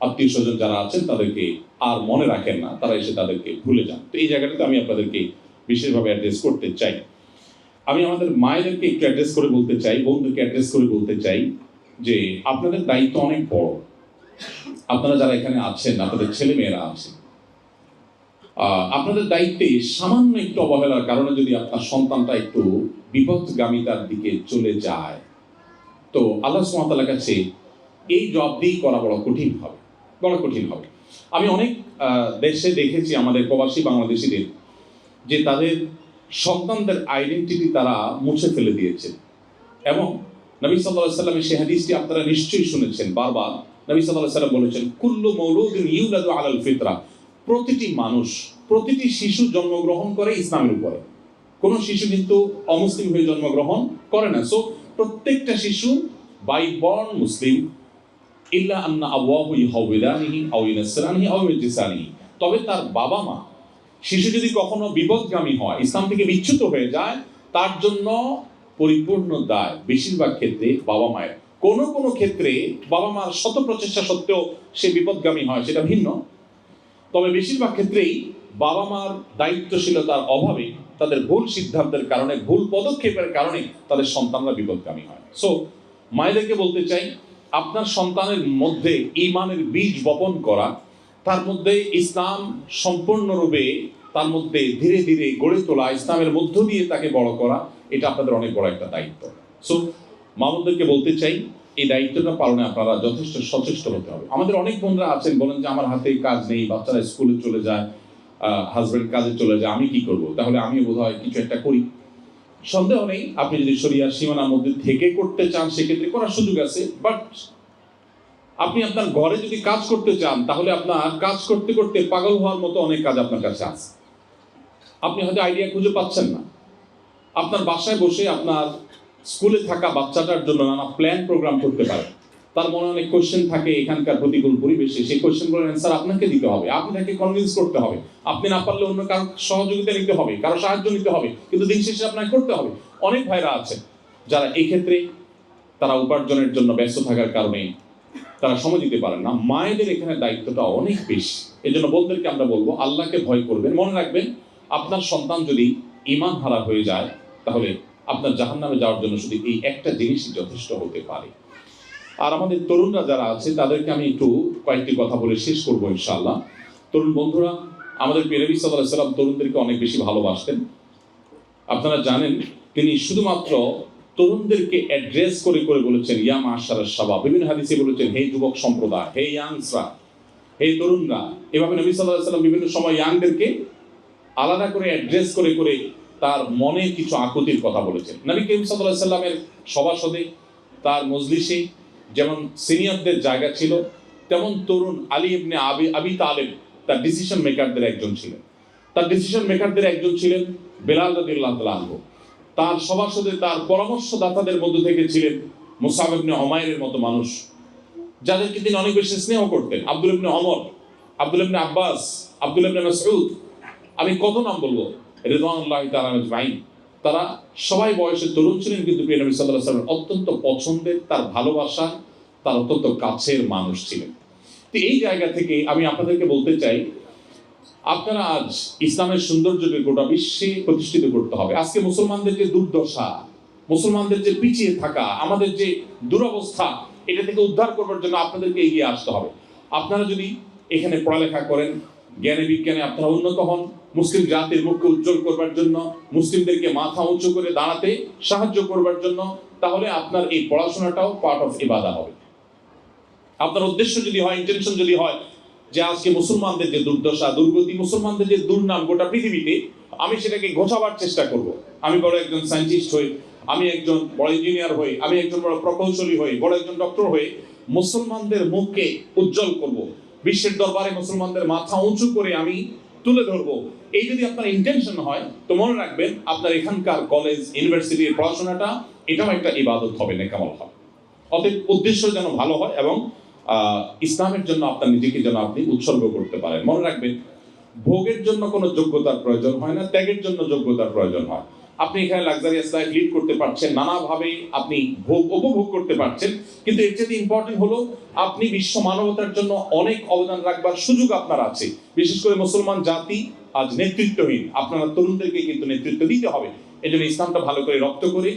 আত্মীয় স্বজন যারা আছেন তাদেরকে আর মনে রাখেন না, তারা এসে তাদেরকে ভুলে যান। তো এই জায়গাটাতে আমি আপনাদেরকে বিশেষভাবে অ্যাড্রেস করতে চাই। আমি আমাদের মায়েদেরকে একটু অ্যাড্রেস করে বলতে চাই, বোনদেরকে অ্যাড্রেস করে বলতে চাই যে আপনাদের দায়িত্ব অনেক বড়। আপনারা যারা এখানে আছেন, আপনাদের ছেলে মেয়েরা আছেন, আপনাদের দায়িত্বে সামান্য একটু অবহেলার কারণে যদি আপনার সন্তানটা একটু বিপদগামিতার দিকে চলে যায়, তো আল্লাহ সুবহানাহু ওয়া তাআলার কাছে এই জবাবদিহি করা বড় কঠিন হবে, বড় কঠিন হবে। আমি অনেক দেশে দেখেছি আমাদের প্রবাসী বাংলাদেশিদের যে তাদের সন্তানদের আইডেন্টিটি তারা মুছে ফেলে দিয়েছে। এবং নবী সাল্লাল্লাহু আলাইহি ওয়াসাল্লামের সেই হাদিসটি আপনারা নিশ্চয়ই শুনেছেন বারবার। নবী সাল্লাল্লাহু আলাইহি ওয়াসাল্লাম বলেছেন, কুল্লু মাউলুদিন ইউলাদু আলাল ফিতরা। প্রতিটি মানুষ, প্রতিটি শিশু জন্মগ্রহণ করে ইসলামের উপরে। কোনো শিশু কিন্তু অমুসলিম হয়ে জন্মগ্রহণ করে না। সো প্রত্যেকটা শিশু বাই বর্ন মুসলিম, ইল্লা আন্না আবওয়াহু ইউহাউবিদানিহি আও ইউনাসরানিহি আও ইউজিসানিহি। তবে তার বাবা মা, শিশু যদি কখনো বিপদগামী হয়, ইসলাম থেকে বিচ্যুত হয়ে যায়, তার জন্য পরিপূর্ণ দায় বেশিরভাগ ক্ষেত্রে বাবা মায়ের। কোনো কোনো ক্ষেত্রে বাবা মার শত প্রচেষ্টা সত্ত্বেও সে বিপদগামী হয়, সেটা ভিন্ন। তবে বেশিরভাগ ক্ষেত্রেই বাবা মার দায়িত্বশীলতার অভাবে, তাদের ভুল সিদ্ধান্তের কারণে, ভুল পদক্ষেপের কারণে তাদের সন্তানরা বিপদগামী হয়। সো মায়েদেরকে বলতে চাই, আপনার সন্তানের মধ্যে ঈমানের বীজ বপন করা, তার মধ্যে ইসলাম সম্পূর্ণরূপে তার মধ্যে ধীরে ধীরে গড়ে তোলা, ইসলামের মধ্য দিয়ে তাকে বড় করা, এটা আপনাদের অনেক বড় একটা দায়িত্ব। সো মামুনদেরকে বলতে চাই, এই দায়িত্বটা পালনে আপনারা যথেষ্ট সচেষ্ট হতে হবে। আমাদের অনেক বোনরা আছেন, বলেন যে আমার হাতে কাজ নেই, বাচ্চারা স্কুলে চলে যায়, হাজব্যান্ড কাজে চলে যায়, আমি কি করব? তাহলে আমি বোধহয় কিছু একটা করি। সন্দেহ নেই, আপনি যদি শরিয়ার সীমানার মধ্যে থেকে করতে চান সেক্ষেত্রে করার সুযোগ আছে। বাট আপনি আপনার ঘরে যদি কাজ করতে চান, তাহলে আপনার কাজ করতে করতে পাগল হওয়ার মতো অনেক কাজ আপনার কাছে আছে, আপনি হয়তো আইডিয়া খুঁজে পাচ্ছেন না। আপনার বাসায় বসে আপনার স্কুলে থাকা বাচ্চাটার জন্য নানা প্ল্যান প্রোগ্রাম করতে পারেন। তার মনে অনেক কোয়েশ্চেন থাকে এখানকার প্রতিকূল পরিবেশে, সেই কোয়েশ্চেনগুলোর অ্যান্সার আপনাকে দিতে হবে, আপনি তাকে কনভিন্স করতে হবে। আপনি না পারলে অন্য কারো সহযোগিতা নিতে হবে, কারো সাহায্য নিতে হবে, কিন্তু দিন শেষে আপনাকে করতে হবে। অনেক ভাইরা আছে যারা এই ক্ষেত্রে তারা উপার্জনের জন্য ব্যস্ত থাকার কারণে তারা সময় দিতে পারেন না। মায়েদের এখানে দায়িত্বটা অনেক বেশি। এই জন্য বোনদেরকে আমরা বলবো, আল্লাহকে ভয় করবেন। মনে রাখবেন, আপনার সন্তান যদি ঈমান হারা হয়ে যায়, তাহলে আপনার জাহান্নামে যাওয়ার জন্য শুধু এই একটা জিনিসই যথেষ্ট হতে পারে। আর আমাদের তরুণরা যারা আছে তাদেরকে আমি একটু কয়েকটি কথা বলে শেষ করবো ইনশাআল্লাহ। তরুণ বন্ধুরা, আমাদের প্রিয় নবী সাল্লাল্লাহু আলাইহি ওয়াসাল্লাম তরুণদেরকে অনেক বেশি ভালোবাসতেন। আপনারা জানেন, তিনি শুধুমাত্র তরুণদেরকে অ্যাড্রেস করে করে বলেছেন ইয়া মাশারাশ শাবাব। বিভিন্ন হাদিসে বলেছেন হে যুবক সম্প্রদায়, হে ইয়াংসরা, হে তরুণরা। এভাবে নবী সাল্লাল্লাহু আলাইহি ওয়াসাল্লাম বিভিন্ন সময় ইয়াংদেরকে আলাদা করে অ্যাড্রেস করে করে তার মনের কিছু আকুতির কথা বলেছেন। নবী করিম সাল্লাল্লাহু আলাইহি ওয়াসাল্লামের সভাসদে, তার মজলিসে যেমন সিনিয়রদের জায়গা ছিল, তেমন তরুণ আলী ইবনে আবি তালেব তার ডিসিশন মেকারদের একজন ছিলেন। তার ডিসিশন মেকারদের একজন ছিলেন বেলাল রাদিয়াল্লাহু তাআলা আনহু। তার সভাসদে, তার পরামর্শদাতাদের মধ্য থেকে ছিলেন মুসআব ইবনে উমাইরের মতো মানুষ, যাদেরকে তিনি অনেক বেশি স্নেহ করতেন। আব্দুল ইবনে ওমর, আব্দুল ইবনে আব্বাস, আব্দুল ইবনে মাসউদ, আমি কত নাম বলবো, রিদওয়ানুল্লাহি তাআলা আজমাইন। তারা সবাই বয়সে তরুণ ছিলেন, কিন্তু প্রিয় নবী সাল্লাল্লাহু আলাইহি ওয়াসাল্লাম অত্যন্ত পছন্দের, তার ভালোবাসা, তার অত্যন্ত কাছের মানুষ ছিলেন। তো এই জায়গা থেকে আমি আপনাদেরকে বলতে চাই, আপনারা আজ ইসলামের সৌন্দর্যকে গোটা বিশ্বে প্রতিষ্ঠিত করতে হবে। আজকে মুসলমানদের যে দুর্দশা, মুসলমানদের যে পিছিয়ে থাকা, আমাদের যে দুরবস্থা, এটা থেকে উদ্ধার করবার জন্য আপনাদেরকে এগিয়ে আসতে হবে। আপনারা যদি এখানে পড়ালেখা করেন, জ্ঞানে বিজ্ঞানে আপনারা উন্নত হন, মুসলিম জাতির মুখকে উজ্জ্বল করবার জন্য, মুসলিমদেরকে মাথা উঁচু করে দাঁড়াতে সাহায্য করবার জন্য, তাহলে আপনার এই পড়াশোনাটাও পার্ট অফ ইবাদা হবে। আপনার উদ্দেশ্য যদি হয়, ইন্টেনশন যদি হয় যে আজকে মুসলমানদের যে দুর্দশা, দুর্গতি, মুসলমানদের যে দুর্নাম গোটা পৃথিবীতে, আমি সেটাকে ঘোচাবার চেষ্টা করব। আমি বড় একজন সায়েন্টিস্ট হই, আমি একজন বড় ইঞ্জিনিয়ার হই, আমি একজন বড় প্রকৌশলী হই, বড় একজন ডক্টর হয়ে মুসলমানদের মুখকে উজ্জ্বল করব, বিশ্বের দরবারে মুসলমানদের মাথা উঁচু করে আমি তুলে ধরবো। এই যদি আপনার ইন্টেনশন হয়, তো মনে রাখবেন আপনার এখানকার কলেজ, ইউনিভার্সিটির পড়াশোনাটা এটাও একটা ইবাদত হবে, নেকামল হবে। অতএব উদ্দেশ্য যেন ভালো হয় এবং ইসলামের জন্য আপনার নিজেকে যেন আপনি উৎসর্গ করতে পারেন। মনে রাখবেন, ভোগের জন্য কোনো যোগ্যতার প্রয়োজন হয় না, ত্যাগের জন্য যোগ্যতার প্রয়োজন হয়। আপনি এখানে লাক্সারিয়াস লাইফ লিড করতে পারছেন, নানাভাবে আপনি ভোগ উপভোগ করতে পারছেন, কিন্তু এর চেয়ে ইম্পর্টেন্ট হলো আপনি বিশ্ব মানবতার জন্য অনেক অবদান রাখবার সুযোগ আপনার আছে। বিশেষ করে মুসলমান জাতি আজ নেতৃত্বহীন, আপনারা তরুণদেরকে কিন্তু নেতৃত্ব দিতে হবে। এই জন্য ইসলামটা ভালো করে রপ্ত করে,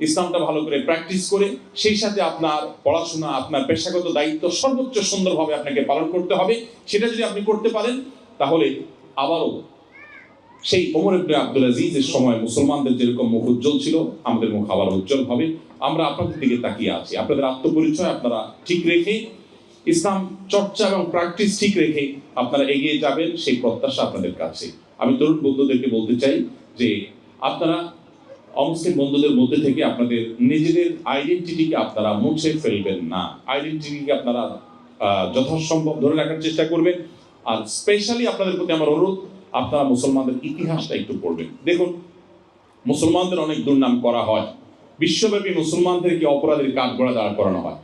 ইসলামটা ভালো করে প্র্যাকটিস করে, সেই সাথে আপনার পড়াশোনা, আপনার পেশাগত দায়িত্ব সর্বোচ্চ সুন্দরভাবে আপনাকে পালন করতে হবে। সেটা যদি আপনি করতে পারেন, তাহলে আবারও সেই ওমর ইবনে আব্দুল আজিজের সময় মুসলমানদের যেরকম মুখ উজ্জ্বল ছিল, আমাদের মুখ আবার উজ্জ্বল হবে। আমরা আপনাদের দিকে তাকিয়ে আছি। আপনাদের আত্মপরিচয় আপনারা ঠিক রেখে, ইসলাম চর্চা এবং প্র্যাকটিস ঠিক রেখে আপনারা এগিয়ে যাবেন, সেই প্রত্যাশা আপনাদের কাছে। আমি তরুণ বন্ধুদেরকে বলতে চাই যে আপনারা অমুসলিম বন্ধুদের মধ্যে থেকে আপনাদের নিজেদের আইডেন্টিটিকে আপনারা মুছে ফেলবেন না। আইডেন্টিটিকে আপনারা যথাসম্ভব ধরে রাখার চেষ্টা করবেন। আর স্পেশালি আপনাদের প্রতি আমার অনুরোধ, আপনারা মুসলমানদের ইতিহাসটা একটু পড়বেন। দেখুন, মুসলমানদের অনেক দুর্নাম করা হয়, বিশ্বব্যাপী মুসলমানদেরকে অপরাধের কাঠগড়া দাঁড় করানো হয়।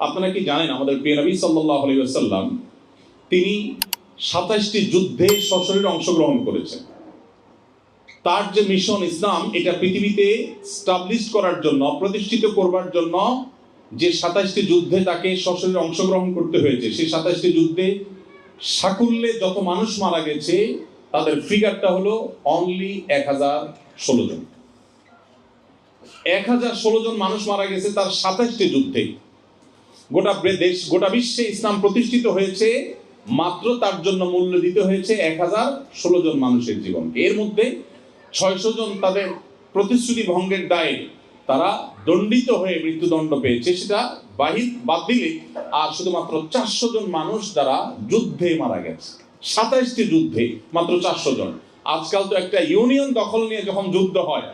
আপনারা কি জানেন, আমাদের প্রিয় নবী সাল্লাল্লাহু আলাইহি ওয়াসাল্লাম তিনি 27টি যুদ্ধে সশরীরে অংশগ্রহণ করেছেন। তার যে মিশন ইসলাম, এটা পৃথিবীতে স্টাবলিশ করার জন্য, প্রতিষ্ঠিত করবার জন্য যে 27টি যুদ্ধে তাকে সশরীরে অংশগ্রহণ করতে হয়েছে, সেই 27টি যুদ্ধে সাকুল্যে যত মানুষ মারা গেছে তাদের ফিগারটা হলো অনলি 1016 জন। 1016 জন মানুষ মারা গেছে তার 27টি যুদ্ধে। গোটা দেশ, গোটা বিশ্বে ইসলাম প্রতিষ্ঠিত হয়েছে মাত্র তার জন্য মূল্য দিতে হয়েছে 1016 জন মানুষের জীবনকে। এর মধ্যে 600 জন তাদের প্রতিশ্রুতি ভঙ্গের দায়ে তারা দণ্ডিত হয়ে মৃত্যুদণ্ড পেয়েছে, সেটা বাদ দিলে আর শুধুমাত্র 400 জন মানুষ যারা যুদ্ধে মারা গেছে। 27টি যুদ্ধে মাত্র 400 জন। আজকাল তো একটা ইউনিয়ন দখল নিয়ে যখন যুদ্ধ হয়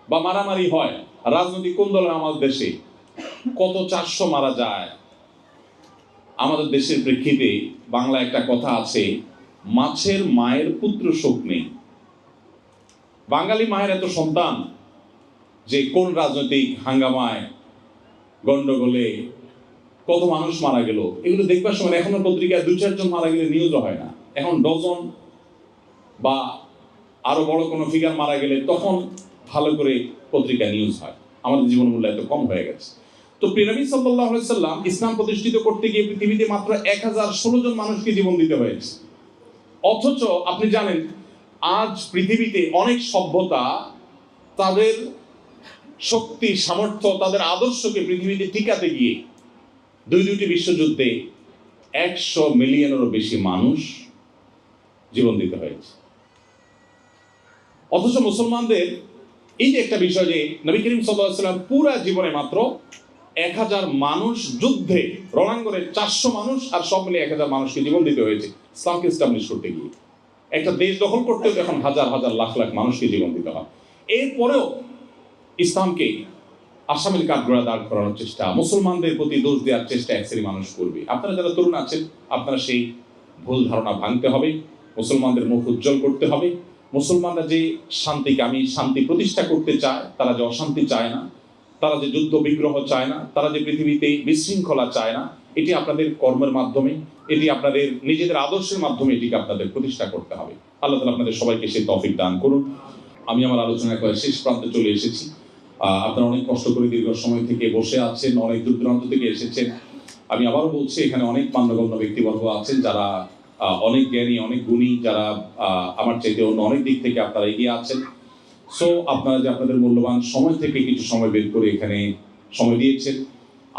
বা মারামারি হয়, রাজনৈতিক কোন দল আমাদের দেশে, কত 400 মারা যায়। আমাদের দেশের প্রেক্ষিতে বাংলা একটা কথা আছে, মাছের মায়ের পুত্র শোক নেই। বাঙালি মায়ের এত সন্তান যে কোন রাজনৈতিক হাঙ্গামায় গন্ডগোলে কত মানুষ মারা গেল, এগুলো দেখবার সময় এখনো পত্রিকায় 2-4 জন মারা গেলে নিউজও হয় না। এখন ডজন বা আরো বড় কোনো ফিগার মারা গেলে তখন ভালো করে পত্রিকা নিউজ হয়। আমাদের জীবন মূল্য এত কম হয়ে গেছে। তো প্রিয় নবী সাল্লাল্লাহু আলাইহি সাল্লাম ইসলাম প্রতিষ্ঠিত করতে গিয়ে পৃথিবীতে মাত্র 1016 জন মানুষকে জীবন দিতে হয়েছে। অথচ আপনি জানেন আজ পৃথিবীতে অনেক সভ্যতা তাদের শক্তি সামর্থ্য তাদের আদর্শকে পৃথিবীতে টিকাতে গিয়ে দুটি বিশ্বযুদ্ধে 100 মিলিয়নেরও বেশি মানুষ জীবন দিতে হয়েছে। অথচ মুসলমানদের এই যে একটা বিষয় যে নবী করিম সাল্লাল্লাহু আলাইহি ওয়াসাল্লাম পুরা জীবনে মাত্র 1000 মানুষ যুদ্ধে রণাঙ্গনে 400 মানুষ আর সব মিলে 1000 মানুষকে জীবন দিতে হয়েছে ইসলামকে এস্টাবলিশ করতে গিয়ে। একটা দেশ দখল করতে এখন হাজার হাজার লাখ লাখ মানুষকে জীবন দিতে হয়। এরপরেও ইসলামকে আসামির কাঠগড়া দাঁড় করানোর চেষ্টা, মুসলমানদের প্রতি দোষ দেওয়ার চেষ্টা এক শ্রেণী মানুষ করবে। আপনারা যারা তরুণ আছেন আপনারা সেই ভুল ধারণা ভাঙতে হবে, মুসলমানদের মুখ উজ্জ্বল করতে হবে। মুসলমানরা যে শান্তিকামী, শান্তি প্রতিষ্ঠা করতে চায়, তারা যে অশান্তি চায় না, তারা যে যুদ্ধ বিগ্রহ চায় না, তারা যে পৃথিবীতে বিশৃঙ্খলা চায় না, এটি আপনাদের কর্মের মাধ্যমে, এটি আপনাদের নিজেদের আদর্শের মাধ্যমে এটিকে আপনাদের প্রতিষ্ঠা করতে হবে। আল্লাহ তাআলা আপনাদের সবাইকে সেই তৌফিক দান করুন। আমি আমার আলোচনা করে শেষ প্রান্তে চলে এসেছি। আপনারা অনেক কষ্ট করে দীর্ঘ সময় থেকে বসে আছেন, অনেক দূর দূরান্ত থেকে এসেছেন। আমি আবারও বলছি এখানে অনেক মান্যগণ্য ব্যক্তিবর্গ আছেন যারা অনেক জ্ঞানী, অনেক গুণী, যারা আমার চাইতে অন্য অনেক দিক থেকে আপনারা এগিয়ে আছেন। সো আপনারা যে আপনাদের মূল্যবান সময় থেকে কিছু সময় বের করে এখানে সময় দিয়েছেন,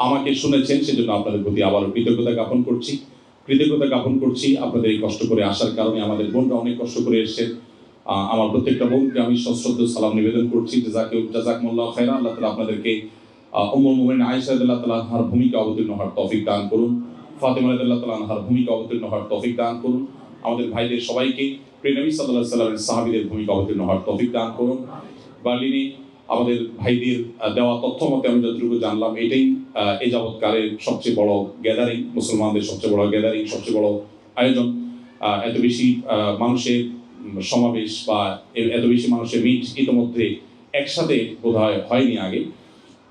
আমাকে শুনেছেন, সেজন্য আপনাদের প্রতি আবারও কৃতজ্ঞতা জ্ঞাপন করছি। আপনাদের এই কষ্ট করে আসার কারণে আমাদের বোনরা অনেক কষ্ট করে এসেছেন। আমার প্রত্যেকটা বোনকে আমি সশ্রদ্ধ সালাম নিবেদন করছি। জাযাকুমুল্লাহু খায়রান। আল্লাহ তাআলা আপনাদেরকে উম্মুল মুমিনিন আয়েশা রাদিয়াল্লাহু তাআলা আনহার ভূমিকা অবতীর্ণ হওয়ার তৌফিক দান করুন, ফাতেমা রাদিয়াল্লাহু তাআলা আনহার ভূমিকা অবতীর্ণ হওয়ার তৌফিক দান করুন। আমাদের ভাইদের সবাইকে প্রিয় নবী সাল্লাল্লাহু আলাইহি ওয়াসাল্লামের সাহাবীদের ভূমিকা অবতীর্ণ হওয়ার তৌফিক দান করুন। বার্লিনে আমাদের ভাইদের দেওয়া তথ্য মতে আমি যতটুকু জানলাম, এটাই এ যাবৎকালের সবচেয়ে বড় গ্যাদারিং, মুসলমানদের সবচেয়ে বড় গ্যাদারিং, সবচেয়ে বড় আয়োজন। এত বেশি মানুষের সমাবেশ বা এত বেশি মানুষের মিট ইতিমধ্যে একসাথে বোধহয় হয়নি আগে।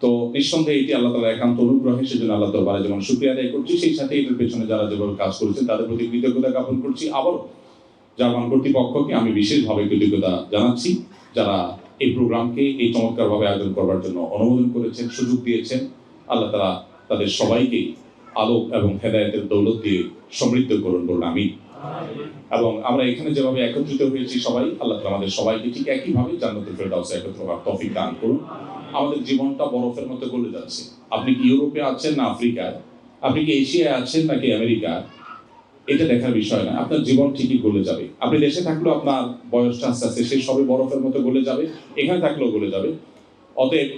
তো নিঃসন্দেহে এটি আল্লাহ তাআলার একান্ত অনুগ্রহে, সেজন্য আল্লাহ দরবারে যেমন শুকরিয়া আদায় করছি, সেই সাথে এটার পেছনে যারা যেভাবে কাজ করেছেন তাদের প্রতি কৃতজ্ঞতা জ্ঞাপন করছি। আবারও জার্মান কর্তৃপক্ষকে আমি বিশেষভাবে কৃতজ্ঞতা জানাচ্ছি, যারা এই প্রোগ্রামকে এই চমৎকারভাবে আয়োজন করবার জন্য অনুমোদন করেছেন, সুযোগ দিয়েছেন। আল্লাহ তাআলা তাদের সবাইকে আলোক এবং হেদায়েতের দৌলত দিয়ে সমৃদ্ধ করুন আমিন। এবং আমরা এখানে যেভাবে একত্রিত হয়েছি সবাই, আল্লাহ তাআলা আমাদের সবাইকে ঠিক একইভাবে জান্নাতুল ফেরদাউসে একত্র হওয়ার তৌফিক দান করুন। আমাদের জীবনটা বরফের মতো গলে যাচ্ছে। আপনি কি ইউরোপে আছেন না আফ্রিকায়, আপনি কি এশিয়ায় আছেন নাকি আমেরিকা, এটা দেখার বিষয় না। আপনার জীবন ঠিকই গলে যাবে। আপনি দেশে থাকলেও আপনার বয়সটা আস্তে আস্তে সে সবে বরফের মতো গলে যাবে, এখানে থাকলেও গলে যাবে। অতএব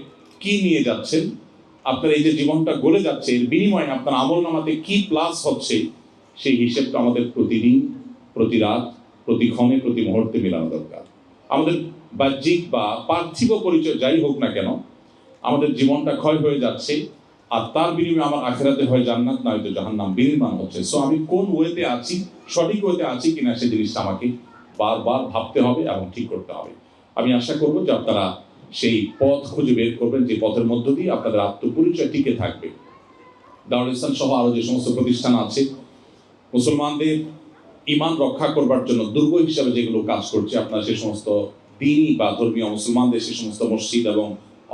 কি নিয়ে যাচ্ছেন, আপনার এই যে জীবনটা গলে যাচ্ছে, এর বিনিময়ে আপনার আমলনামাতে কি প্লাস হচ্ছে, সেই হিসেবটা আমাদের প্রতিদিন, প্রতি রাত, প্রতি ক্ষণে, প্রতি মুহূর্তে মেলানো দরকার। আমাদের বাহ্যিক বা পার্থিব পরিচয় যাই হোক না কেন, আমাদের জীবনটা ক্ষয় হয়ে যাচ্ছে, আর তার বিনিময়ে আমার আখিরাতে হয় জান্নাত, নয়তো জাহান্নাম বিনির্মাণ হচ্ছে। সো আমি কোন ওয়েতে আছি, সঠিক ওয়েতে আছি কিনা, সেই জিনিসটা আমাকে বারবার ভাবতে হবে এবং ঠিক করতে হবে। আমি আশা করব যে আপনারা সেই পথ খুঁজে বের করবেন, যে পথের মধ্য দিয়ে আপনাদের আত্মপরিচয় টিকে থাকবে। দারুল ইসলাম সহ আরো যে সমস্ত প্রতিষ্ঠান আছে, মুসলমানদের ঈমান রক্ষা করবার জন্য দুর্গ হিসাবে যেগুলো কাজ করছে, আপনারা সেই সমস্ত দ্বীনি বা ধর্মীয় মুসলমানদের সেই সমস্ত মসজিদ এবং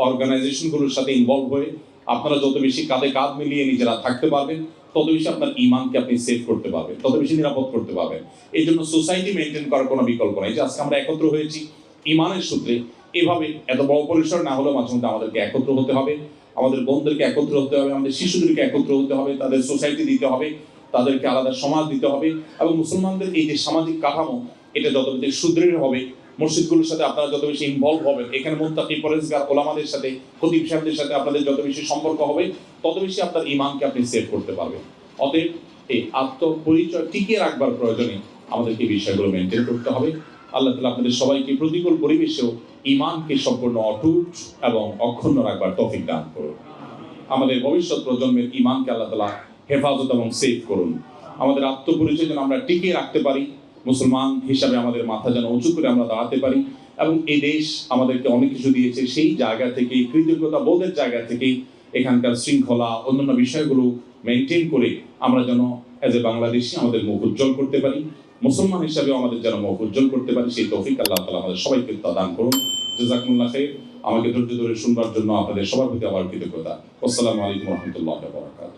অর্গানাইজেশনগুলোর সাথে ইনভলভ হয়ে আপনারা যত বেশি কাঁধে কাঁধ মিলিয়ে নিজেরা থাকতে পারবেন, তত বেশি আপনার ঈমানকে আপনি সেভ করতে পারবেন, তত বেশি নিরাপদ করতে পারবেন। এই জন্য সোসাইটি মেনটেন করার কোনো বিকল্প নেই। যে আজকে আমরা একত্র হয়েছি ঈমানের সূত্রে, এভাবে এত বড় পরিসর না হলেও মাঝে মধ্যে আমাদেরকে একত্র হতে হবে, আমাদের বোনদেরকে একত্র হতে হবে, আমাদের শিশুদেরকে একত্র হতে হবে, তাদের সোসাইটি দিতে হবে, তাদেরকে আলাদা সমাজ দিতে হবে। এবং মুসলমানদের এই যে সামাজিক কাঠামো, এটা যত বেশি সুদৃঢ় হবে, মসজিদগুলোর সাথে আপনারা যত বেশি ইনভলভ হবেন, এখানে মুত্তাকি পরেজগার ওলামাদের সাথে, খতিব সাহেবদের সাথে আপনাদের যত বেশি সম্পর্ক হবে, তত বেশি আপনার ঈমানকে আপনি সেভ করতে পারবেন। অতএব এই আত্মপরিচয় টিকিয়ে রাখবার প্রয়োজনে আমাদেরকে বিষয়গুলো মেনটেন করতে হবে। আল্লাহ তাআলা আপনাদের সবাইকে প্রতিকূল পরিবেশেও ঈমানকে সম্পূর্ণ অটুট এবং অক্ষুণ্ণ রাখবার তৌফিক দান করুন। আমাদের ভবিষ্যৎ প্রজন্মের ঈমানকে আল্লাহ তাআলা হেফাজত এবং সেভ করুন। আমাদের আত্মপরিচয় যেন আমরা টিকিয়ে রাখতে পারি, মুসলমান হিসাবে আমাদের মাথা যেন উঁচু করে আমরা দাঁড়াতে পারি, এবং এই দেশ আমাদেরকে অনেক কিছু দিয়েছে, সেই জায়গা থেকে কৃতজ্ঞতা বোধের জায়গা থেকে এখানকার শৃঙ্খলা অন্যান্য বিষয়গুলো মেনটেন করে আমরা যেন অ্যাজ এ বাংলাদেশি আমাদের মুখ উজ্জ্বল করতে পারি, মুসলমান হিসাবেও আমাদের যেন মুখ উজ্জ্বল করতে পারি, সেই তৌফিক আল্লাহ তাআলা আমাদের সবাইকে দান করুন। জাযাকুমুল্লাহ খাইর। আমাকে ধৈর্য ধরে শুনবার জন্য আপনাদের সবার প্রতি আবার কৃতজ্ঞতা। আসসালামু আলাইকুম ওয়া রাহমাতুল্লাহি ওয়া বারাকাতুহু।